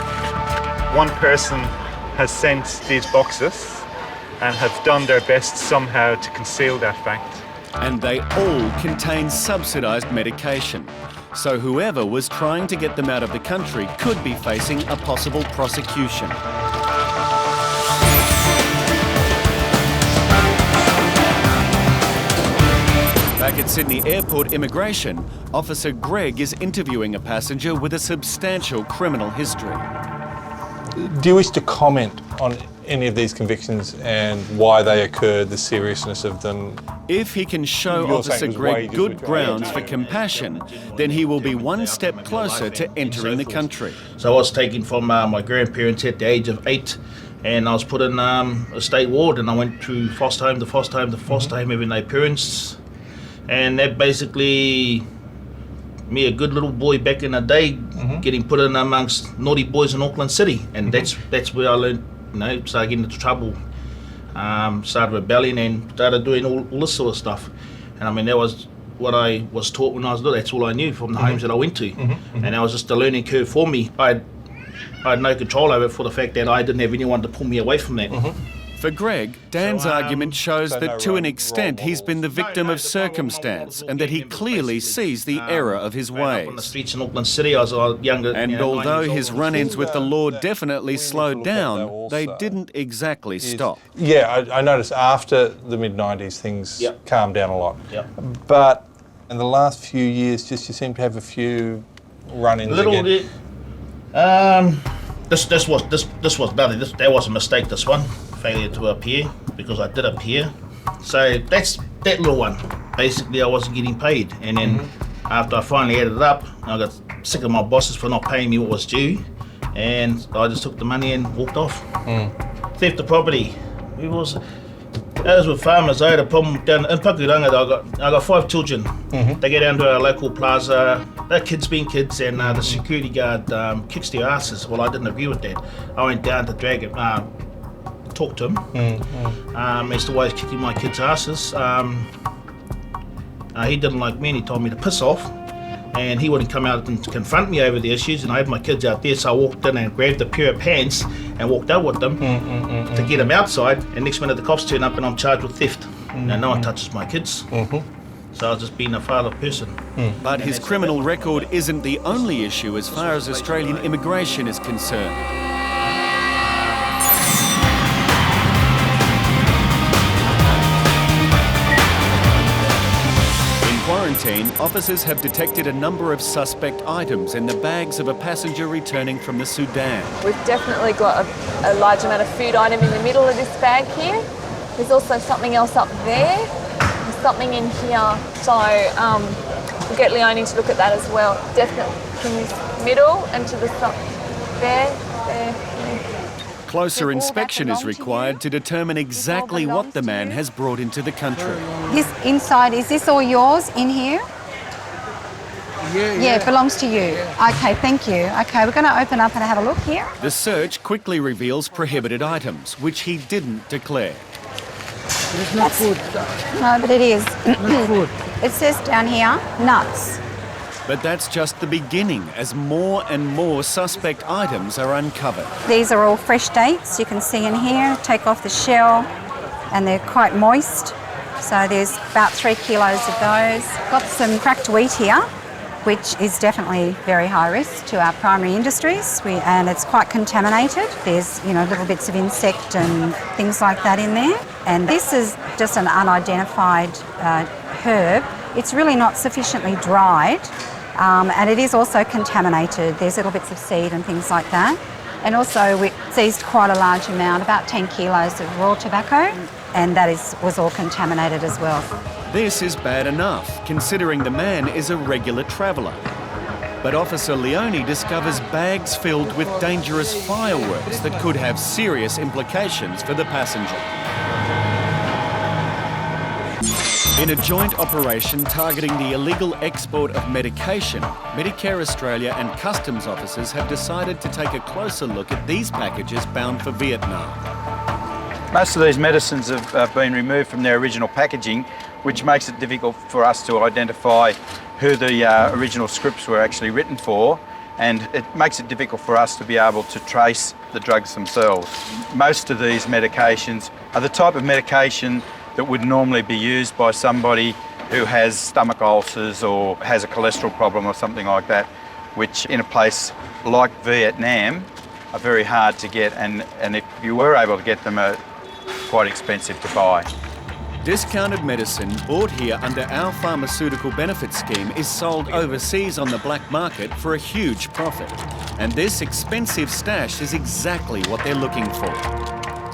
One person has sent these boxes and have done their best somehow to conceal that fact. And they all contain subsidised medication. So whoever was trying to get them out of the country could be facing a possible prosecution. Back at Sydney Airport Immigration, Officer Greg is interviewing a passenger with a substantial criminal history. Do you wish to comment on any of these convictions and why they occurred, the seriousness of them? If he can show Officer Greg good grounds for compassion, then he will be one step closer to entering the country. So I was taken from my grandparents at the age of 8, and I was put in a state ward, and I went to foster home to foster home to foster home every night parents. And that basically, me, a good little boy back in the day, getting put in amongst naughty boys in Auckland City, and that's where I learned, started getting into trouble, started rebelling and started doing all this sort of stuff. And I mean, that was what I was taught when I was little. That's all I knew from the homes that I went to, and that was just a learning curve for me. I had no control over it for the fact that I didn't have anyone to pull me away from that. For Greg, Dan's argument shows that to an extent he's been the victim of circumstance and that he clearly sees the error of his ways. On the streets in Auckland City, I was younger. And although his run-ins with the law definitely slowed down, they didn't exactly stop. Yeah, I noticed after the mid-90s things calmed down a lot. But in the last few years, just you seem to have a few run-ins again. Little bit. This was nothing. That was a mistake. This one failure to appear, because I did appear. So that's that little one. Basically, I wasn't getting paid. And then after I finally added it up, I got sick of my bosses for not paying me what was due. And I just took the money and walked off. Theft of property. As with farmers, I had a problem down in Pakuranga. I got 5 children. They get down to our local plaza. They're kids being kids, and the security guard kicks their asses. Well, I didn't agree with that. I went down to drag him, talk to him as to why he's kicking my kids' asses. He didn't like me, and he told me to piss off. And he wouldn't come out and confront me over the issues, and I had my kids out there, so I walked in and grabbed a pair of pants and walked out with them to get them outside, and next minute the cops turn up and I'm charged with theft. Now no one touches my kids. So I was just being a father person. But his criminal record isn't the only issue as far as Australian immigration is concerned. Quarantine, officers have detected a number of suspect items in the bags of a passenger returning from the Sudan. We've definitely got a large amount of food item in the middle of this bag here. There's also something else up there. There's something in here. So we'll get Leonie to look at that as well. Definitely from this middle and to the there. Closer inspection is required to determine exactly what the man has brought into the country. This inside, is this all yours in here? Yeah, it belongs to you. Okay, thank you. Okay, we're going to open up and have a look here. The search quickly reveals prohibited items, which he didn't declare. It's not food. No, but it is. Not food. It says down here, nuts. But that's just the beginning, as more and more suspect items are uncovered. These are all fresh dates, you can see in here. Take off the shell, and they're quite moist. So there's about 3 kilos of those. Got some cracked wheat here, which is definitely very high risk to our primary industries, and it's quite contaminated. There's, little bits of insect and things like that in there. And this is just an unidentified herb. It's really not sufficiently dried. And it is also contaminated. There's little bits of seed and things like that. And also we seized quite a large amount, about 10 kilos of raw tobacco, and that was all contaminated as well. This is bad enough, considering the man is a regular traveller. But Officer Leonie discovers bags filled with dangerous fireworks that could have serious implications for the passenger. In a joint operation targeting the illegal export of medication, Medicare Australia and customs officers have decided to take a closer look at these packages bound for Vietnam. Most of these medicines have been removed from their original packaging, which makes it difficult for us to identify who the original scripts were actually written for, and it makes it difficult for us to be able to trace the drugs themselves. Most of these medications are the type of medication that would normally be used by somebody who has stomach ulcers or has a cholesterol problem or something like that, which in a place like Vietnam are very hard to get, and if you were able to get them, are quite expensive to buy. Discounted medicine bought here under our pharmaceutical benefit scheme is sold overseas on the black market for a huge profit. And this expensive stash is exactly what they're looking for.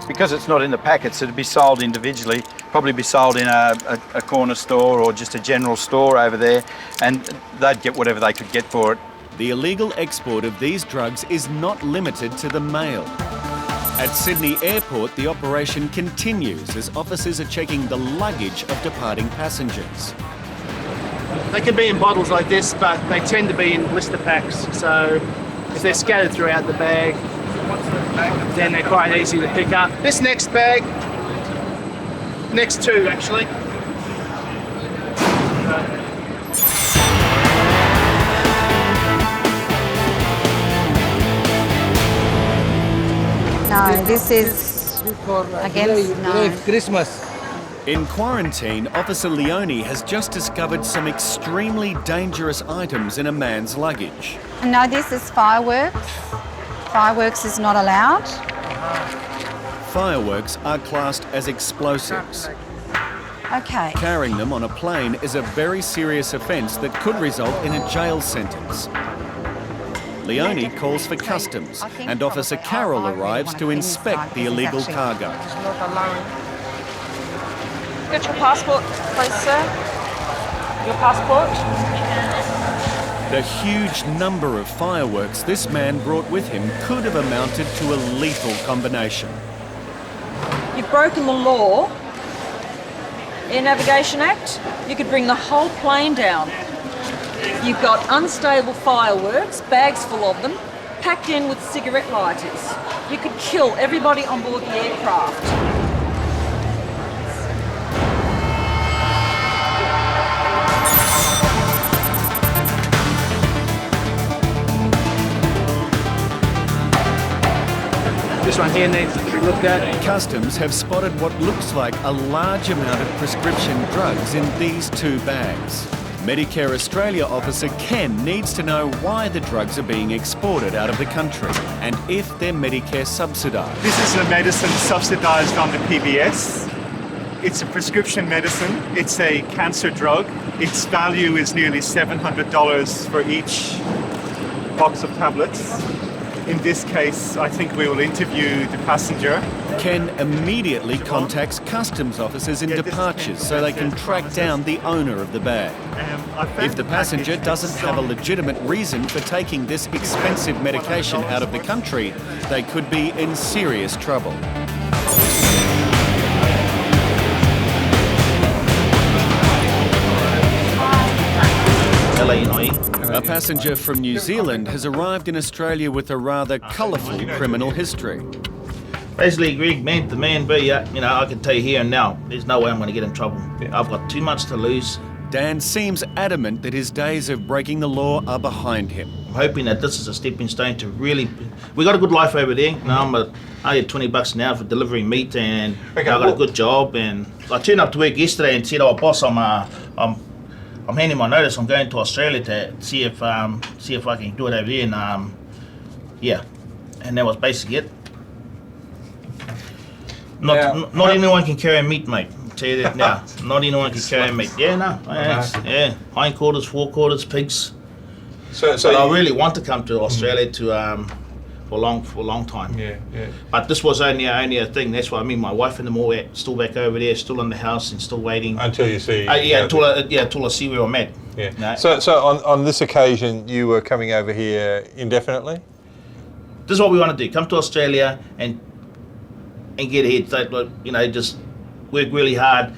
Because it's not in the packets, it'd be sold individually, probably be sold in a corner store or just a general store over there, and they'd get whatever they could get for it. The illegal export of these drugs is not limited to the mail. At Sydney Airport, the operation continues as officers are checking the luggage of departing passengers. They can be in bottles like this, but they tend to be in blister packs, so if they're scattered throughout the bag, then they're quite easy to pick up. This next bag, next 2 actually. No, this is against Christmas. In quarantine, Officer Leonie has just discovered some extremely dangerous items in a man's luggage. No, this is fireworks. Fireworks is not allowed. Fireworks are classed as explosives. Okay. Carrying them on a plane is a very serious offence that could result in a jail sentence. Leonie calls for customs, and Officer Carroll arrives to inspect the illegal cargo. get your passport, please, sir? Your passport? The huge number of fireworks this man brought with him could have amounted to a lethal combination. You've broken the law. Air Navigation Act, you could bring the whole plane down. You've got unstable fireworks, bags full of them, packed in with cigarette lighters. You could kill everybody on board the aircraft. This one here needs to be looked at. Customs have spotted what looks like a large amount of prescription drugs in these two bags. Medicare Australia officer Ken needs to know why the drugs are being exported out of the country and if they're Medicare subsidised. This is a medicine subsidised under PBS. It's a prescription medicine. It's a cancer drug. Its value is nearly $700 for each box of tablets. In this case, I think we will interview the passenger. Ken immediately contacts customs officers in departures so they can track down the owner of the bag. If the passenger doesn't have a legitimate reason for taking this expensive medication out of the country, they could be in serious trouble. A passenger from New Zealand has arrived in Australia with a rather colourful criminal history. Basically, Greg, man to man, I can tell you here and now, there's no way I'm going to get in trouble. I've got too much to lose. Dan seems adamant that his days of breaking the law are behind him. I'm hoping that this is a stepping stone to really... We got a good life over there. I get $20 an hour for delivering meat, and I got a good job. And I turned up to work yesterday and said, "Oh, boss, I'm handing my notice. I'm going to Australia to see if I can do it over there." And and that was basically it. Not anyone can carry meat, mate. I'll tell you that now. Not anyone can carry meat. Yeah, no. Hindquarters, forequarters, pigs. So I really want to come to Australia for a long time. Yeah. But this was only a thing. That's why my wife and them all still back over there, still in the house and still waiting until you see. Until I see where I'm at. Yeah. No. So on this occasion, you were coming over here indefinitely. This is what we want to do: come to Australia and get ahead. So, just work really hard.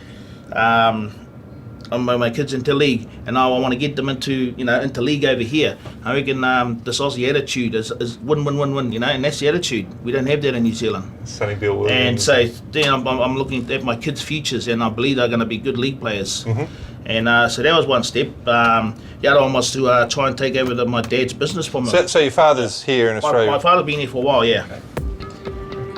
My kids into league, and I want to get them into league over here. I reckon this Aussie attitude is win, and that's the attitude. We don't have that in New Zealand. Sonny Bill Williams. And so then I'm looking at my kids' futures, and I believe they're going to be good league players. Mm-hmm. And so that was one step. The other one was to try and take over my dad's business for me. So your father's here in Australia? My father's been here for a while, yeah. Okay.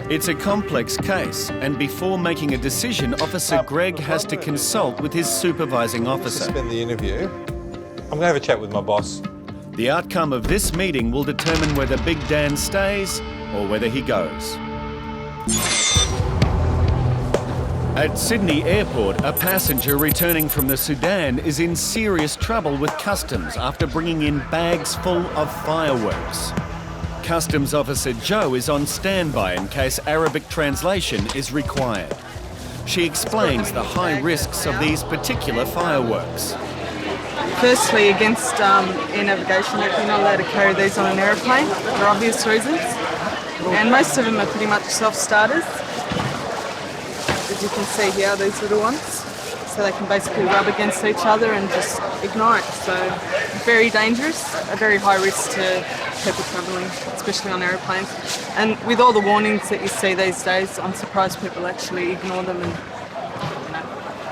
It's a complex case, and before making a decision, Officer Greg has to consult with his supervising officer. Suspend the interview. I'm going to have a chat with my boss. The outcome of this meeting will determine whether Big Dan stays or whether he goes. At Sydney Airport, a passenger returning from the Sudan is in serious trouble with customs after bringing in bags full of fireworks. Customs Officer Joe is on standby in case Arabic translation is required. She explains the high risks of these particular fireworks. Firstly, against Air Navigation Act, you're not allowed to carry these on an aeroplane for obvious reasons. And most of them are pretty much self-starters. As you can see here, these little ones. So they can basically rub against each other and just ignite. So very dangerous, a very high risk to people travelling, especially on aeroplanes. And with all the warnings that you see these days, I'm surprised people actually ignore them, and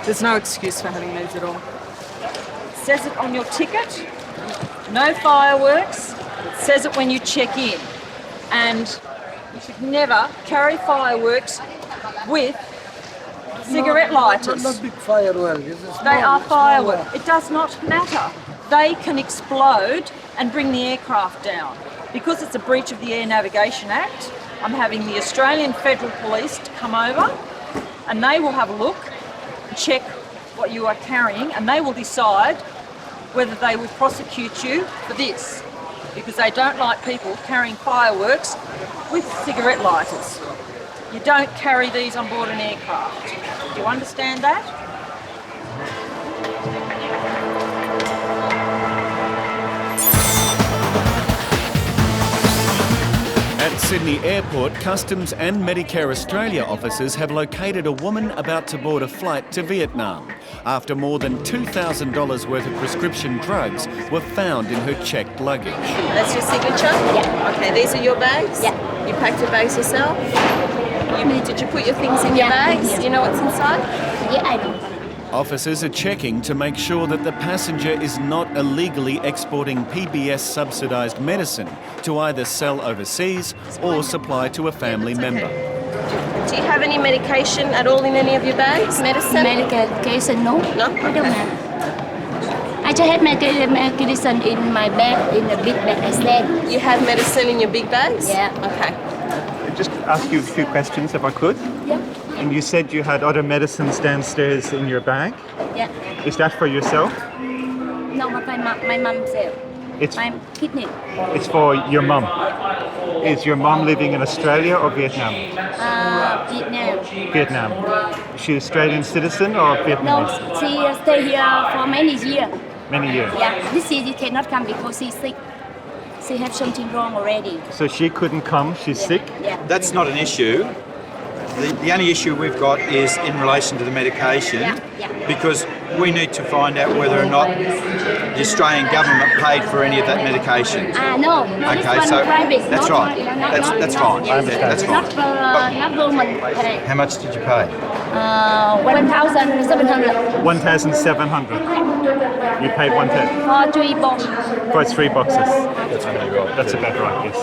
there's no excuse for having these at all. It says it on your ticket, no fireworks. It says it when you check in. And you should never carry fireworks with cigarette lighters. Not big firework. They are fireworks. It does not matter. They can explode and bring the aircraft down. Because it's a breach of the Air Navigation Act, I'm having the Australian Federal Police to come over, and they will have a look, check what you are carrying, and they will decide whether they will prosecute you for this, because they don't like people carrying fireworks with cigarette lighters. You don't carry these on board an aircraft. Do you understand that? At Sydney Airport, Customs and Medicare Australia officers have located a woman about to board a flight to Vietnam after more than $2,000 worth of prescription drugs were found in her checked luggage. That's your signature? Yeah. Okay, these are your bags? Yeah. You packed your bags yourself? Did you put your things in your bags? Do you know what's inside? Yeah, I know. Officers are checking to make sure that the passenger is not illegally exporting PBS subsidised medicine to either sell overseas or supply to a family member. Do you have any medication at all in any of your bags? Medicine? Medication, no. No? I don't have. I just have medicine in my bag, in the big bag I said. You have medicine in your big bags? Yeah. Okay. I'll just ask you a few questions if I could. Yeah. And you said you had other medicines downstairs in your bag. Yeah. Is that for yourself? No, but my mum said. It's my kidney. It's for your mum. Is your mum living in Australia or Vietnam? Vietnam. Vietnam. Is she Australian citizen or Vietnamese? No, she stay here for many years. Many years. Yeah, this year she cannot come because she's sick. She have something wrong already. So she couldn't come, she's sick? Yeah. That's not an issue. The only issue we've got is in relation to the medication, because we need to find out whether or not the Australian government paid for any of that medication. No. Okay, so private, that's right. That's fine. Yes, That's fine. Not government pay. How much did you pay? 1,700. 1,700. You paid 1,000 For 3 boxes. for 3 boxes. That's right. That's about right, yes.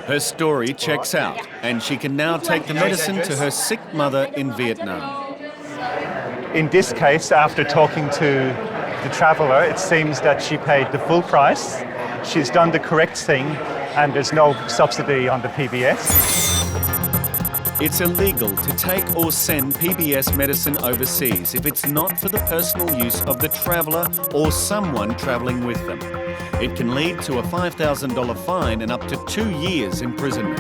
Her story checks out, and she can now take the medicine to her sick mother in Vietnam. In this case, after talking to the traveller, it seems that she paid the full price. She's done the correct thing, and there's no subsidy on the PBS. It's illegal to take or send PBS medicine overseas if it's not for the personal use of the traveller or someone travelling with them. It can lead to a $5,000 fine and up to 2 years imprisonment.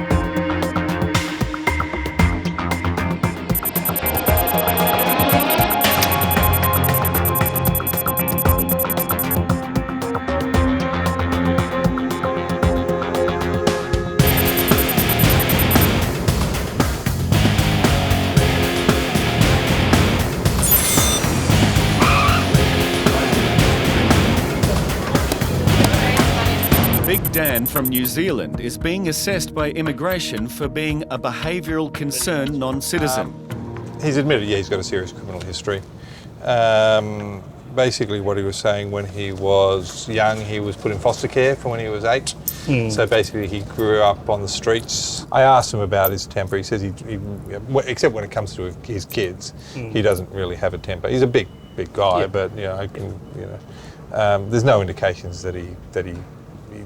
Big Dan from New Zealand is being assessed by immigration for being a behavioural concern non-citizen. He's admitted, yeah, he's got a serious criminal history. Basically what he was saying, when he was young, he was put in foster care from when he was 8. So basically he grew up on the streets. I asked him about his temper. He says he except when it comes to his kids, he doesn't really have a temper. He's a big guy, but there's no indications that he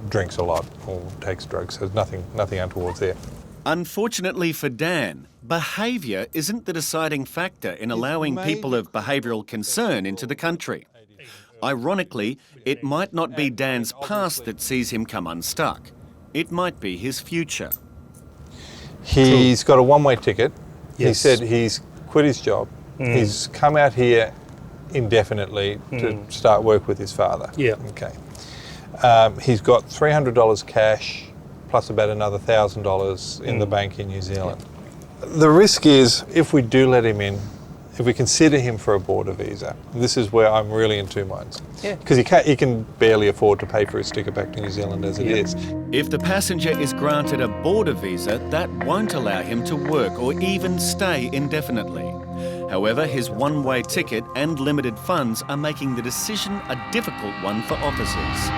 drinks a lot or takes drugs. So there's nothing untoward there. Unfortunately for Dan, behaviour isn't the deciding factor in allowing people of behavioural concern into the country. Ironically, it might not be Dan's past that sees him come unstuck. It might be his future. He's got a one-way ticket. Yes. He said he's quit his job. He's come out here indefinitely to start work with his father. Yeah. Okay. He's got $300 cash plus about another $1,000 in the bank in New Zealand. The risk is, if we do let him in, if we consider him for a border visa, this is where I'm really in two minds. Because he can barely afford to pay for his ticket back to New Zealand as it is. If the passenger is granted a border visa, that won't allow him to work or even stay indefinitely. However, his one-way ticket and limited funds are making the decision a difficult one for officers.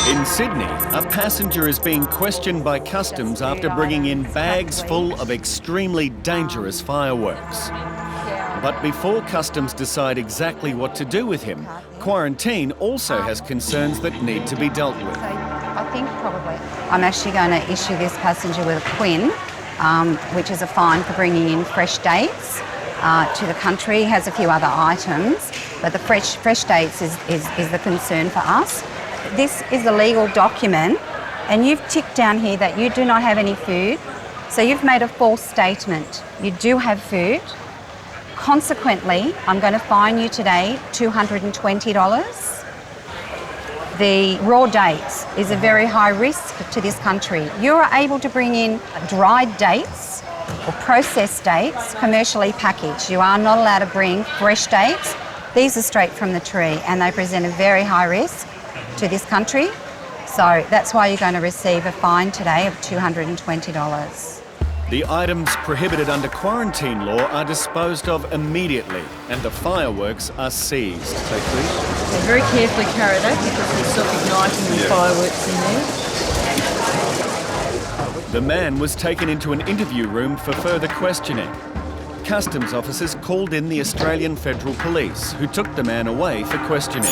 In Sydney, a passenger is being questioned by Customs after bringing in bags full of extremely dangerous fireworks. But before Customs decide exactly what to do with him, Quarantine also has concerns that need to be dealt with. I think probably I'm actually going to issue this passenger with a quin, which is a fine for bringing in fresh dates to the country. He has a few other items, but the fresh dates is the concern for us. This is a legal document, and you've ticked down here that you do not have any food, so you've made a false statement. You do have food. Consequently, I'm going to fine you today $220. The raw dates is a very high risk to this country. You are able to bring in dried dates or processed dates, commercially packaged. You are not allowed to bring fresh dates. These are straight from the tree and they present a very high risk to this country. So that's why you're going to receive a fine today of $220. The items prohibited under quarantine law are disposed of immediately and the fireworks are seized. They very carefully carry that because there's self-igniting and fireworks in there. The man was taken into an interview room for further questioning. Customs officers called in the Australian Federal Police, who took the man away for questioning.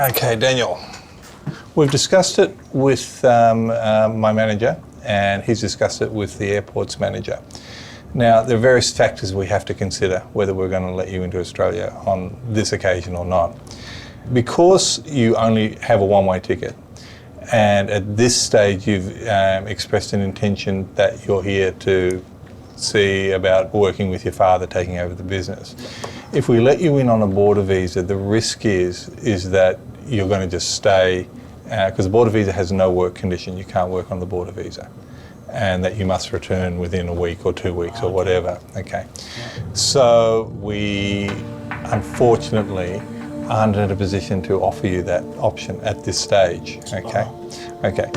Okay, Daniel. We've discussed it with my manager and he's discussed it with the airport's manager. Now, there are various factors we have to consider whether we're going to let you into Australia on this occasion or not. Because you only have a one-way ticket and at this stage you've expressed an intention that you're here to see about working with your father taking over the business. If we let you in on a border visa, the risk is that you're going to just stay, because the border visa has no work condition, you can't work on the border visa, and that you must return within a week or 2 weeks or whatever, okay? So we, unfortunately, aren't in a position to offer you that option at this stage, okay? Okay.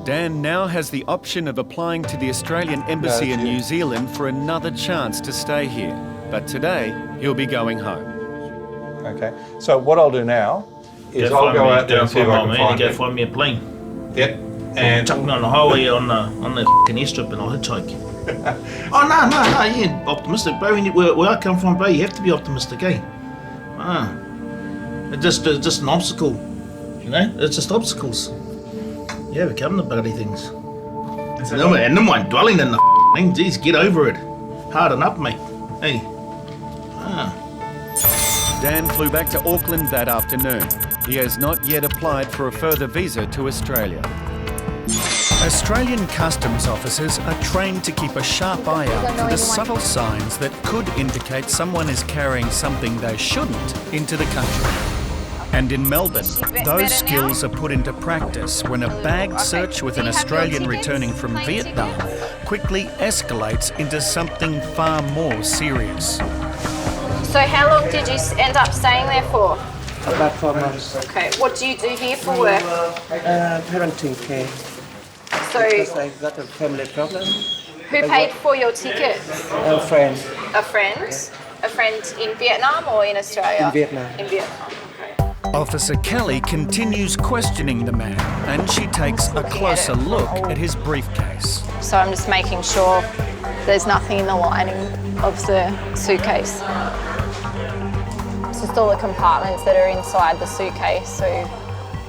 Dan now has the option of applying to the Australian Embassy in New Zealand for another chance to stay here. But today, he'll be going home. Okay, so what I'll do now is I'll go out there and see if I can find me a plane. Yep. And chuck me on the highway on the fucking airstrip and I'll hitchhike. Oh no, you ain't optimistic, bro. Where I come from, bro, you have to be optimistic, eh? It's just an obstacle, you know? It's just obstacles. You overcome the bloody things. And no one dwelling in the thing. Jeez, get over it. Harden up, mate. Hey. Dan flew back to Auckland that afternoon. He has not yet applied for a further visa to Australia. Australian customs officers are trained to keep a sharp eye out for the subtle signs that could indicate someone is carrying something they shouldn't into the country. And in Melbourne, those skills are put into practice when a bagged search with an Australian returning from Vietnam quickly escalates into something far more serious. So how long did you end up staying there for? About 4 months. Okay, what do you do here for work? Parenting care. So because I got a family problem. Who paid for your ticket? A friend. A friend? A friend in Vietnam or in Australia? In Vietnam. In Vietnam. Officer Kelly continues questioning the man and she takes a closer look at his briefcase. So I'm just making sure there's nothing in the lining of the suitcase. It's just all the compartments that are inside the suitcase, so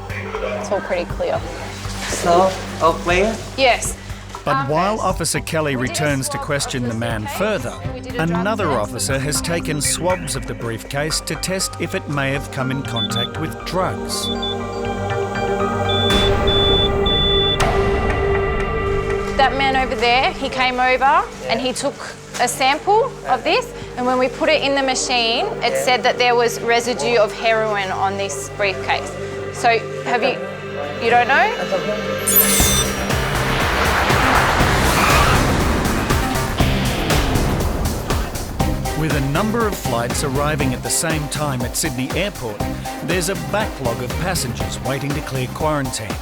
it's all pretty clear. So, all clear? Yes. But while Officer Kelly returns to question the man further, another officer has taken swabs of the briefcase to test if it may have come in contact with drugs. That man over there, he came over and he took a sample of this, and when we put it in the machine, it said that there was residue of heroin on this briefcase. So you don't know? With a number of flights arriving at the same time at Sydney Airport, there's a backlog of passengers waiting to clear quarantine.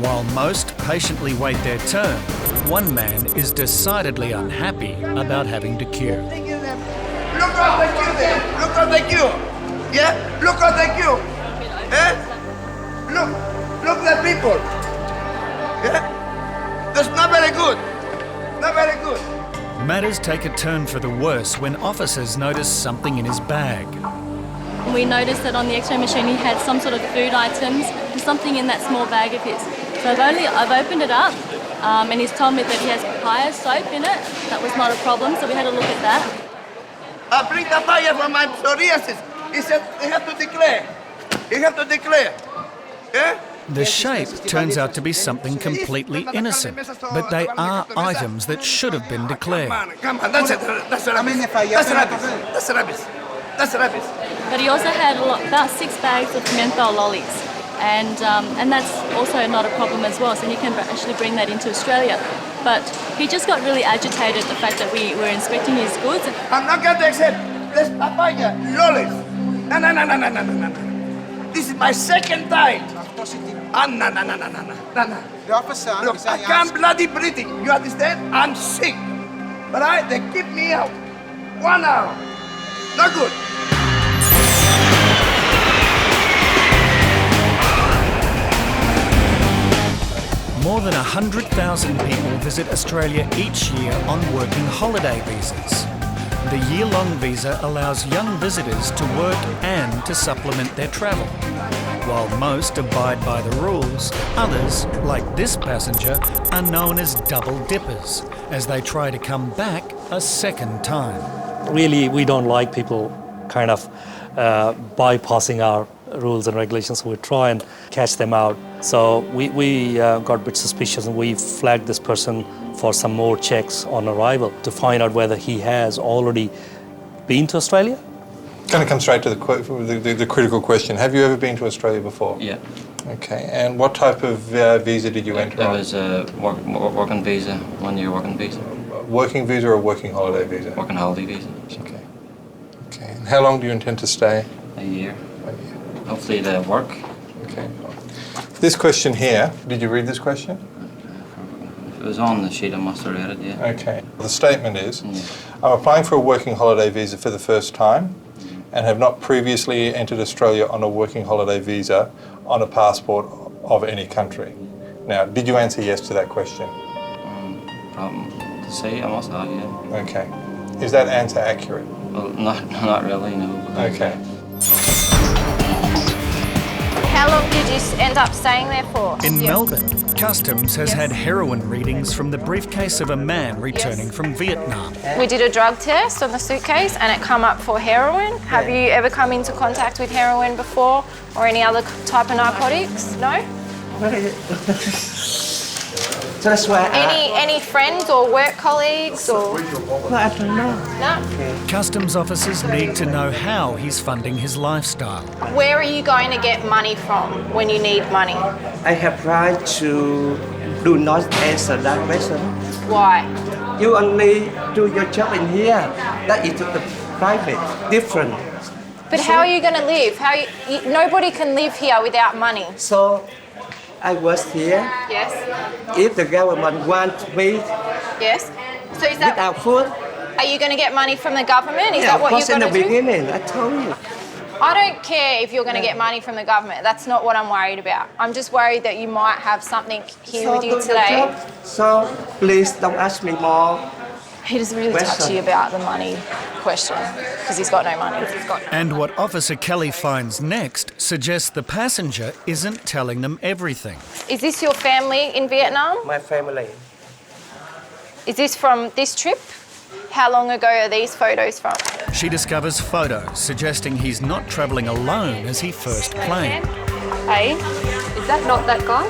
While most patiently wait their turn, one man is decidedly unhappy about having to queue. Look how they queue there. Look how they queue. Yeah? Look how they queue. Eh? Look at people. Yeah? That's not very good. Not very good. Matters take a turn for the worse when officers notice something in his bag. We noticed that on the X-ray machine he had some sort of food items and something in that small bag of his. So I've opened it up and he's told me that he has papaya soap in it. That was not a problem, so we had a look at that. Bring the fire for my psoriasis. He said they have to declare. You have to declare. Yeah? The shape turns out to be something completely innocent, but they are items that should have been declared. Come on, that's it. That's rubbish. That's rubbish. That's rubbish. That's rubbish. But he also had about 6 bags of menthol lollies, and that's also not a problem as well, so he can actually bring that into Australia. But he just got really agitated at the fact that we were inspecting his goods. I'm not going to accept this papaya lollies. No, no, no, no, no, no, no, no. This is my second time. No, no, no, no, no, no, no. The officer Look, is I can't bloody breathing. You understand? I'm sick. But they keep me out. 1 hour. Not good. More than 100,000 people visit Australia each year on working holiday visas. The year-long visa allows young visitors to work and to supplement their travel. While most abide by the rules, others, like this passenger, are known as double dippers, as they try to come back a second time. Really, we don't like people kind of bypassing our rules and regulations, so we try and catch them out. So we got a bit suspicious, and we flagged this person for some more checks on arrival to find out whether he has already been to Australia. Going to come straight to the critical question. Have you ever been to Australia before? Yeah. Okay, and what type of visa did you enter on? It was a working visa, 1 year working visa. Working visa or working holiday visa? Working holiday visa. Okay. Okay, and how long do you intend to stay? A year. A year. Hopefully the work. Okay. This question here, did you read this question? If it was on the sheet, I must have read it, yeah. Okay. The statement is, I'm applying for a working holiday visa for the first time and have not previously entered Australia on a working holiday visa on a passport of any country. Now, did you answer yes to that question? To say, I must have, yeah. Okay. Is that answer accurate? Well, not really, no. Okay. How long did you end up staying there for? In Melbourne, Customs has had heroin readings from the briefcase of a man returning from Vietnam. We did a drug test on the suitcase and it come up for heroin. Have you ever come into contact with heroin before or any other type of narcotics? No? That's why Any friends or work colleagues or? No, I don't know. No? Customs officers need to know how he's funding his lifestyle. Where are you going to get money from when you need money? I have tried to do not answer that question. Why? You only do your job in here. That is the private, different. But how are you going to live? Nobody can live here without money. So I was here. Yes. If the government wants me Yes. So is that? without food, Are you going to get money from the government? Is yeah, that what you're going to in the do? beginning, I told you. I don't care if you're going to get money from the government. That's not what I'm worried about. I'm just worried that you might have something here with you do your today. job. So please don't ask me more. He doesn't really Question. touch you about the money question because he's got no money. And what Officer Kelly finds next suggests the passenger isn't telling them everything. Is this your family in Vietnam? My family. Is this from this trip? How long ago are these photos from? She discovers photos suggesting he's not travelling alone as he first claimed. Hey, is that not that guy?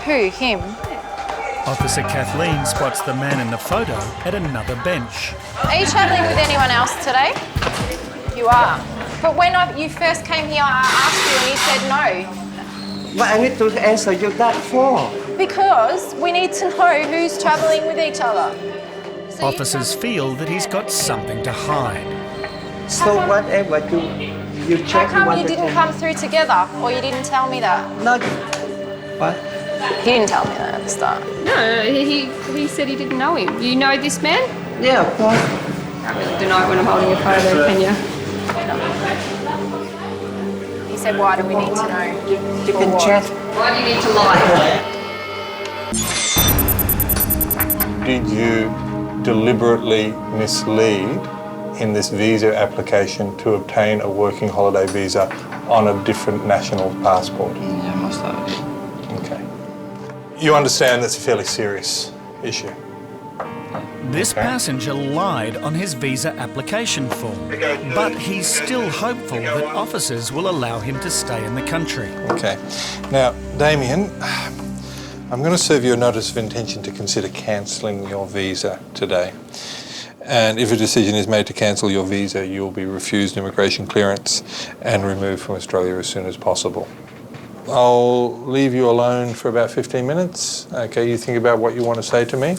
Who? Him? Officer Kathleen spots the man in the photo at another bench. Are you travelling with anyone else today? You are. But when you first came here, I asked you and you said no. What I need to answer you that for? Because we need to know who's travelling with each other. Officers feel that he's got something to hide. So whatever you check. How come you didn't come through together, or you didn't tell me that? No. What? He didn't tell me that at the start. No, he said he didn't know him. You know this man? Yeah, of course. Can't really deny it when I'm holding a photo, can you? He said, why do we need to know? You can check. Why do you need to lie? Did you deliberately mislead in this visa application to obtain a working holiday visa on a different national passport? Yeah, I must have. Okay. You understand that's a fairly serious issue. This passenger lied on his visa application form, but he's still hopeful that officers will allow him to stay in the country. Okay. Now, Damien, I'm going to serve you a notice of intention to consider cancelling your visa today. And if a decision is made to cancel your visa, you'll be refused immigration clearance and removed from Australia as soon as possible. I'll leave you alone for about 15 minutes. Okay, you think about what you want to say to me.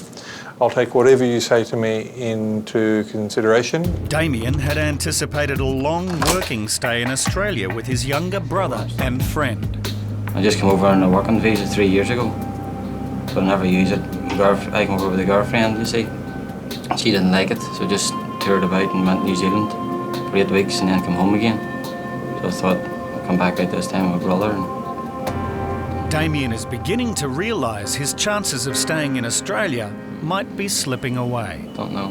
I'll take whatever you say to me into consideration. Damien had anticipated a long working stay in Australia with his younger brother and friend. I just came over on a working visa 3 years ago, but I never used it. I came over with a girlfriend, you see. She didn't like it, so just toured about and went to New Zealand for 8 weeks and then come home again. So I thought I'd come back out this time with my brother. Damien is beginning to realise his chances of staying in Australia might be slipping away. Don't know.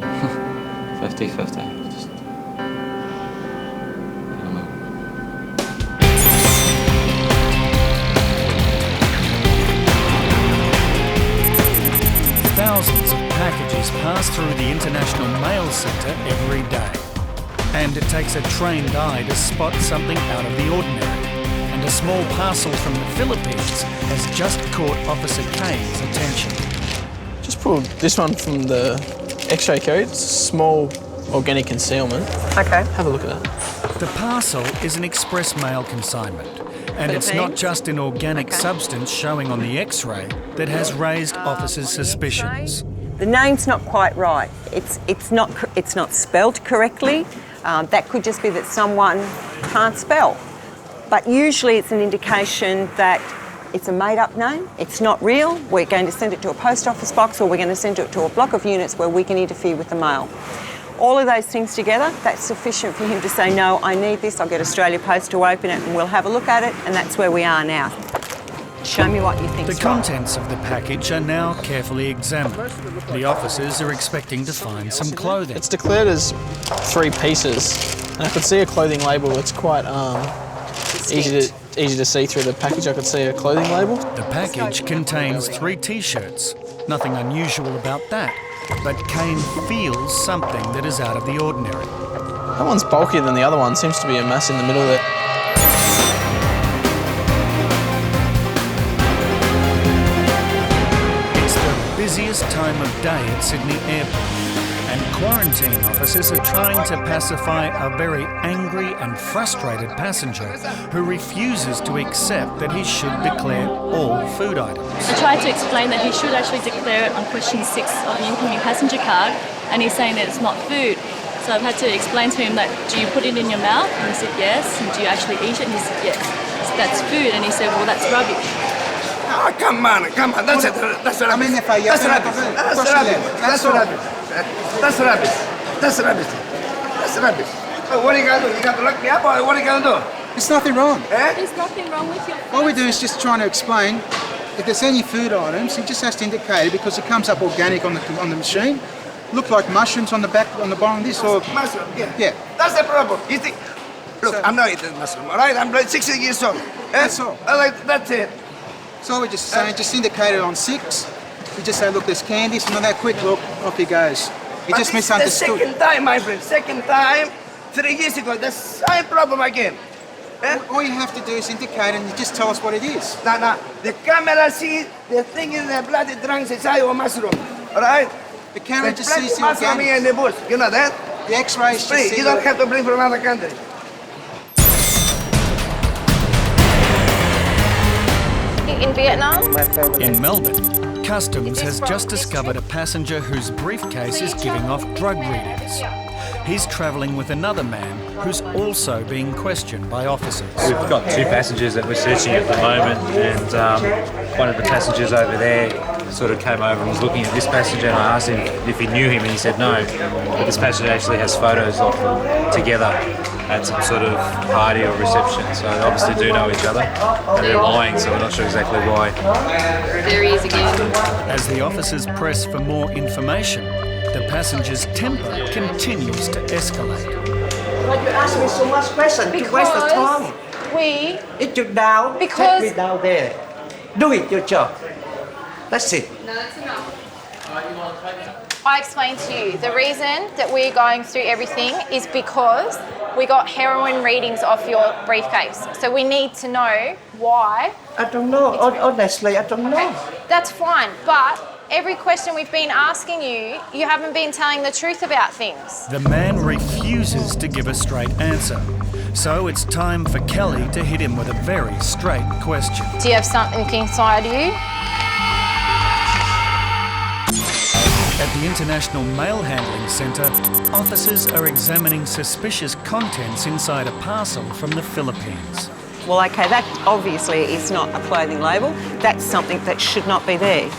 50-50. Thousands of packages pass through the International Mail Centre every day. And it takes a trained eye to spot something out of the ordinary. And a small parcel from the Philippines has just caught Officer Kane's attention. Just pulled this one from the X-ray code. It's a small organic concealment. Okay. Have a look at that. The parcel is an express mail consignment. And it's not just an organic substance showing on the X-ray that has raised officers' suspicions. The name's not quite right. It's not spelled correctly. That could just be that someone can't spell. But usually it's an indication that it's a made-up name, it's not real, we're going to send it to a post office box or we're going to send it to a block of units where we can interfere with the mail. All of those things together, that's sufficient for him to say, no, I need this, I'll get Australia Post to open it and we'll have a look at it, and that's where we are now. Show me what you think. The contents of the package are now carefully examined. The officers are expecting to find some clothing. It's declared as 3 pieces, and I could see a clothing label. It's quite easy to see through the package. I could see a clothing label. The package contains 3 T-shirts. Nothing unusual about that, but Kane feels something that is out of the ordinary. That one's bulkier than the other one. Seems to be a mass in the middle there. It's the busiest time of day at Sydney Airport, and quarantine officers are trying to pacify a very angry and frustrated passenger who refuses to accept that he should declare all food items. I tried to explain that he should actually declare it on question 6 of the incoming passenger card, and he's saying that it's not food. So I've had to explain to him that, do you put it in your mouth? And he said yes. And do you actually eat it? And he said yes. So that's food. And he said, well, that's rubbish. Oh, come on. That's it. That's rubbish. I mean, if I that's rubbish. That's rubbish. That's rubbish. That's rubbish. That's rubbish. Oh, what are you going to do? You got to lock me up, or what are you going to do? There's nothing wrong. There's nothing wrong with your food. All we're doing is just trying to explain if there's any food items, he just has to indicate it because it comes up organic on the machine. Look like mushrooms on the back, on the bottom of this, or mushroom. Yeah. That's the problem. You think? Look, I'm not eating mushroom. All right, I'm like 60 years old. That's all. That's it. So we're just saying, just indicate it on 6. We just say, look, there's candies, and on that quick look, off he goes. He just misunderstood. The second time, my friend. Second time, 3 years ago. The same problem again. All you have to do is indicate and you just tell us what it is. No. The camera sees the thing in the bloody trunks inside of mushroom. All right? The camera just sees the mushroom organics. in the bush. You know that? The X-rays free. just see You don't have to bring from another country. In Vietnam? In Melbourne, Customs has just discovered a passenger whose briefcase is giving off drug readings. He's travelling with another man who's also being questioned by officers. We've got 2 passengers that we're searching at the moment, and one of the passengers over there sort of came over and was looking at this passenger, and I asked him if he knew him, and he said no. But this passenger actually has photos of them together at some sort of party or reception, so they obviously do know each other. And they're lying, so we're not sure exactly why. There he is again. As the officers press for more information, the passenger's temper continues to escalate. Why you ask me so much questions to waste the time? We... It's your down. Because... Take me down there. Do it, your job. That's it. No, that's enough. I explained to you, the reason that we're going through everything is because we got heroin readings off your briefcase. So we need to know why. I don't know. Honestly, I don't know. That's fine, but every question we've been asking you, you haven't been telling the truth about things. The man refuses to give a straight answer. So it's time for Kelly to hit him with a very straight question. Do you have something inside you? At the International Mail Handling Centre, officers are examining suspicious contents inside a parcel from the Philippines. Well, okay, that obviously is not a clothing label. That's something that should not be there.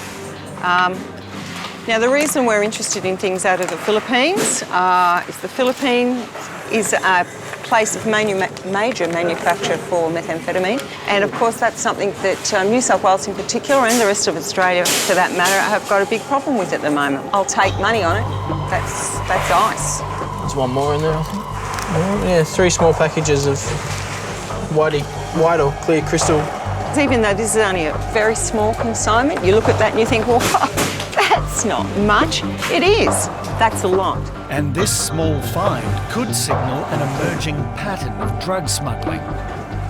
Now, the reason we're interested in things out of the Philippines is the Philippines is a place of major manufacture for methamphetamine, and of course that's something that New South Wales in particular, and the rest of Australia for that matter, have got a big problem with at the moment. I'll take money on it. That's ice. There's one more in there, I think. Yeah, 3 small packages of white or clear crystal. Even though this is only a very small consignment, you look at that and you think, well, that's not much. It is. That's a lot. And this small find could signal an emerging pattern of drug smuggling.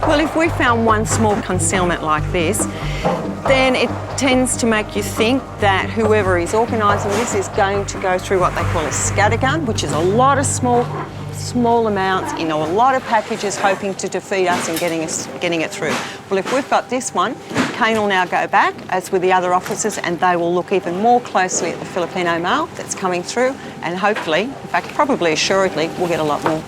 Well, if we found one small concealment like this, then it tends to make you think that whoever is organising this is going to go through what they call a scattergun, which is a lot of small amounts in a lot of packages, hoping to defeat us and getting it through. Well, if we've got this one, Kane will now go back, as with the other officers, and they will look even more closely at the Filipino mail that's coming through, and hopefully, in fact, probably assuredly, we'll get a lot more.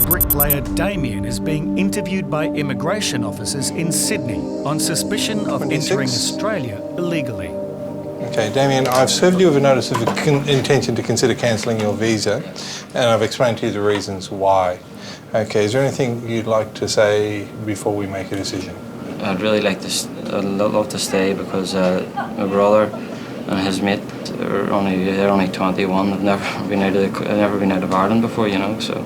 Bricklayer Damien is being interviewed by immigration officers in Sydney on suspicion of entering Australia illegally. Okay, Damien, I've served you with a notice of intention to consider cancelling your visa, and I've explained to you the reasons why. Okay, is there anything you'd like to say before we make a decision? I'd really like to. I'd love to stay because my brother and his mate they're only 21. I've never been out of Ireland before, you know. So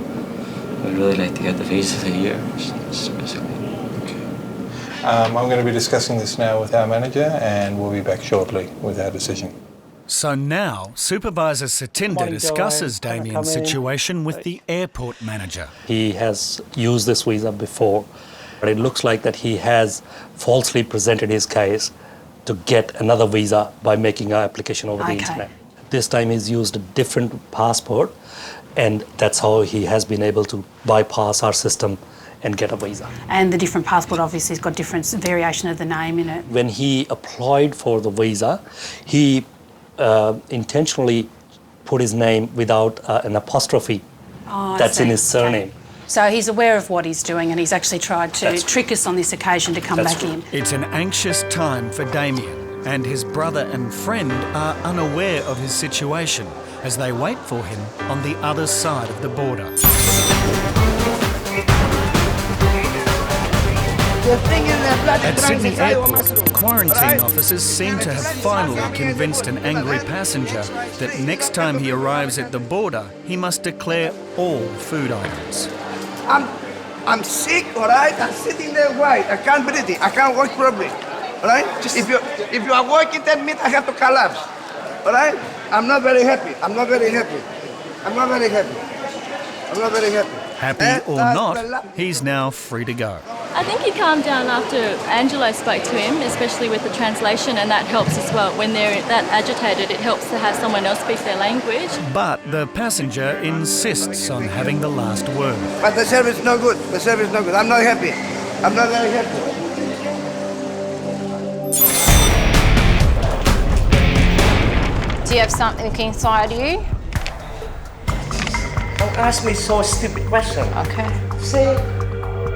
I'd really like to get the visa to here. Basically. Okay. I'm going to be discussing this now with our manager, and we'll be back shortly with our decision. So now, Supervisor Satinda discusses Damien's situation with the airport manager. He has used this visa before, but it looks like that he has falsely presented his case to get another visa by making an application over the internet. This time he's used a different passport, and that's how he has been able to bypass our system and get a visa. And the different passport obviously has got different variation of the name in it. When he applied for the visa, he intentionally put his name without an apostrophe that's in his surname. So he's aware of what he's doing, and he's actually tried to trick us on this occasion to come back in. It's an anxious time for Damien, and his brother and friend are unaware of his situation as they wait for him on the other side of the border. At Sydney Airport, quarantine officers seem to have finally convinced an angry passenger that next time he arrives at the border, he must declare all food items. I'm sick, all right? I'm sitting there white. I can't breathe. I can't walk properly, all right? If you are walking 10 minutes, I have to collapse, all right? I'm not very happy. I'm not very happy. Happy or not, he's now free to go. I think he calmed down after Angelo spoke to him, especially with the translation, and that helps as well. When they're that agitated, it helps to have someone else speak their language. But the passenger insists on having the last word. But the service is no good. The service is no good. I'm not happy. I'm not very happy. Do you have something inside you? Don't ask me so stupid question. Okay. Say,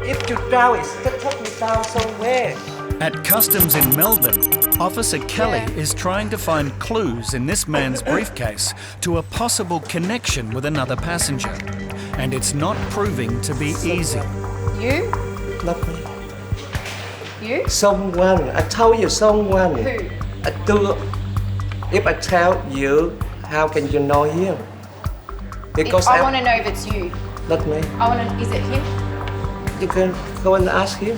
if you doubt it, just take me down somewhere. At Customs in Melbourne, Officer Kelly is trying to find clues in this man's briefcase to a possible connection with another passenger. And it's not proving to be easy. You? Not me. You? Someone. I told you someone. Who? If I tell you, how can you know him? Because I want to know if it's you. Not me. Is it him? You can go and ask him.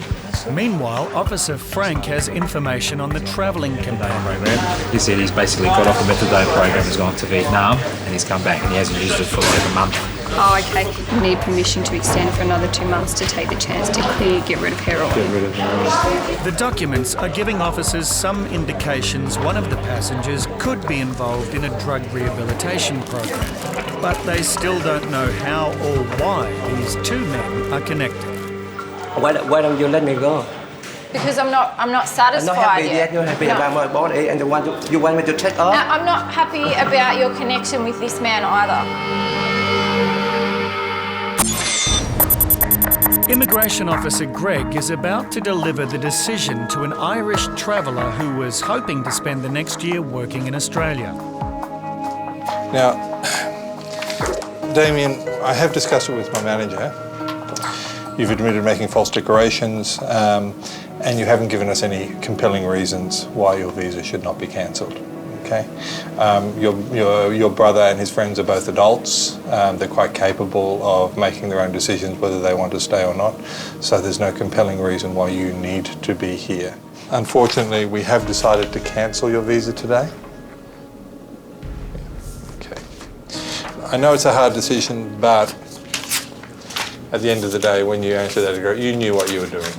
Meanwhile, Officer Frank has information on the travelling campaign program. He said he's basically got off the methadone program, has gone to Vietnam, and he's come back and he hasn't used it for like a month. Oh, okay. You need permission to extend for another 2 months to take the chance to get rid of heroin. Get rid of heroin. The documents are giving officers some indications one of the passengers could be involved in a drug rehabilitation program, but they still don't know how or why these two men are connected. Why don't you let me go? Because I'm not satisfied I'm not happy yet. You're happy about my body and you want me to take off? No, I'm not happy about your connection with this man either. Immigration Officer Greg is about to deliver the decision to an Irish traveller who was hoping to spend the next year working in Australia. Now, Damien, I have discussed it with my manager. You've admitted making false declarations, and you haven't given us any compelling reasons why your visa should not be cancelled. Okay, your brother and his friends are both adults. They're quite capable of making their own decisions whether they want to stay or not. So there's no compelling reason why you need to be here. Unfortunately, we have decided to cancel your visa today. Okay. I know it's a hard decision, but at the end of the day, when you answered that, you knew what you were doing.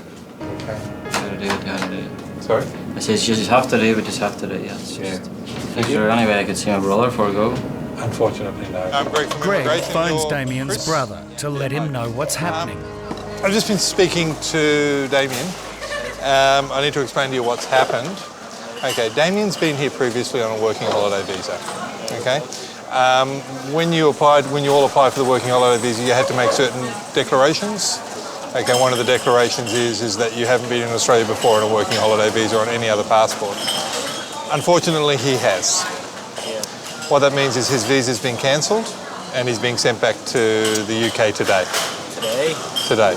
Okay. You gotta do it. Sorry? I said you just have to do it, but just have to do it. Yeah. Is there any way I could see my brother before I go? Unfortunately, no. Greg phones Damien's brother to let him know what's happening. I've just been speaking to Damien. I need to explain to you what's happened. Okay, Damien's been here previously on a working holiday visa. Okay. When you all applied for the working holiday visa, you had to make certain declarations. Okay, one of the declarations is that you haven't been in Australia before on a working holiday visa or on any other passport. Unfortunately, he has. What that means is his visa's been cancelled and he's being sent back to the UK today. Today?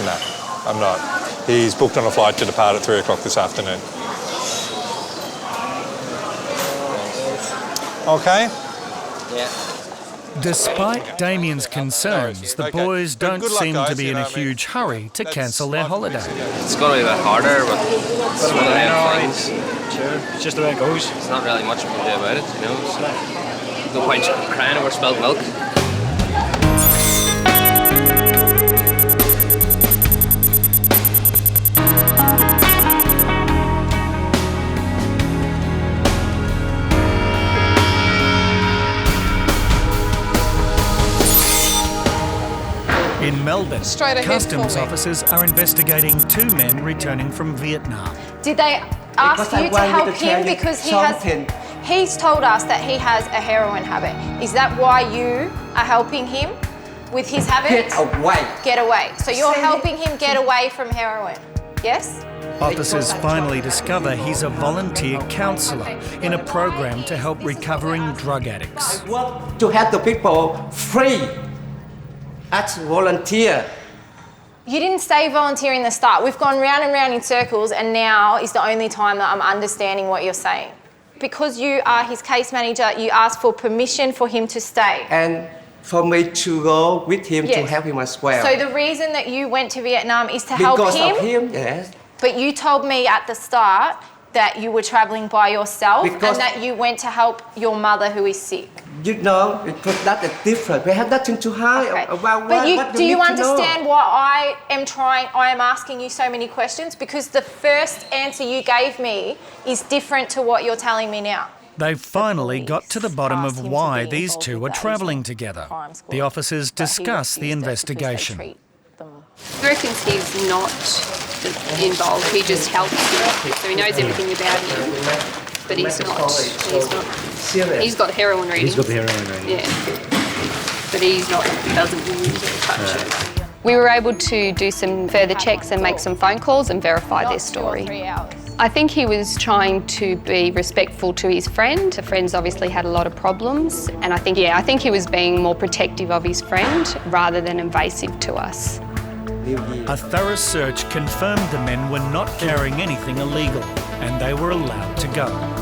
No, I'm not. He's booked on a flight to depart at 3 o'clock this afternoon. Okay? Yeah. Despite Damien's concerns, the boys don't seem to be in a huge hurry to cancel their holiday. It's going to be a bit harder, but it's one of them things. Sure, it's just the way it goes. It's not really much we can do about it, you know. So, no point crying over spilled milk. In Melbourne, customs officers are investigating two men returning from Vietnam. Did they ask you to help him because he's told us that he has a heroin habit? Is that why you are helping him with his habit? Get away. Get away. So you're helping him get away from heroin, yes? Officers finally discover he's a volunteer counsellor in a program to help recovering drug addicts. To help the people free. As volunteer. You didn't say volunteer in the start. We've gone round and round in circles and now is the only time that I'm understanding what you're saying. Because you are his case manager, you asked for permission for him to stay. And for me to go with him to help him as well. So the reason that you went to Vietnam is to help him? Because of him, yes. But you told me at the start that you were travelling by yourself and that you went to help your mother who is sick. You know, because that is different. We have nothing to hide about what do you understand why I am asking you so many questions? Because the first answer you gave me is different to what you're telling me now. They've finally got to the bottom of why these two are travelling together. The officers discuss the investigation. He reckons he's not involved, he just helps him. So he knows everything about him. But he's not. He's got heroin readings. He's got the heroin readings. Yeah. But he's not, doesn't use or touch it. We were able to do some further checks and make some phone calls and verify their story. I think he was trying to be respectful to his friend. The friend's obviously had a lot of problems. And I think he was being more protective of his friend rather than invasive to us. A thorough search confirmed the men were not carrying anything illegal and they were allowed to go.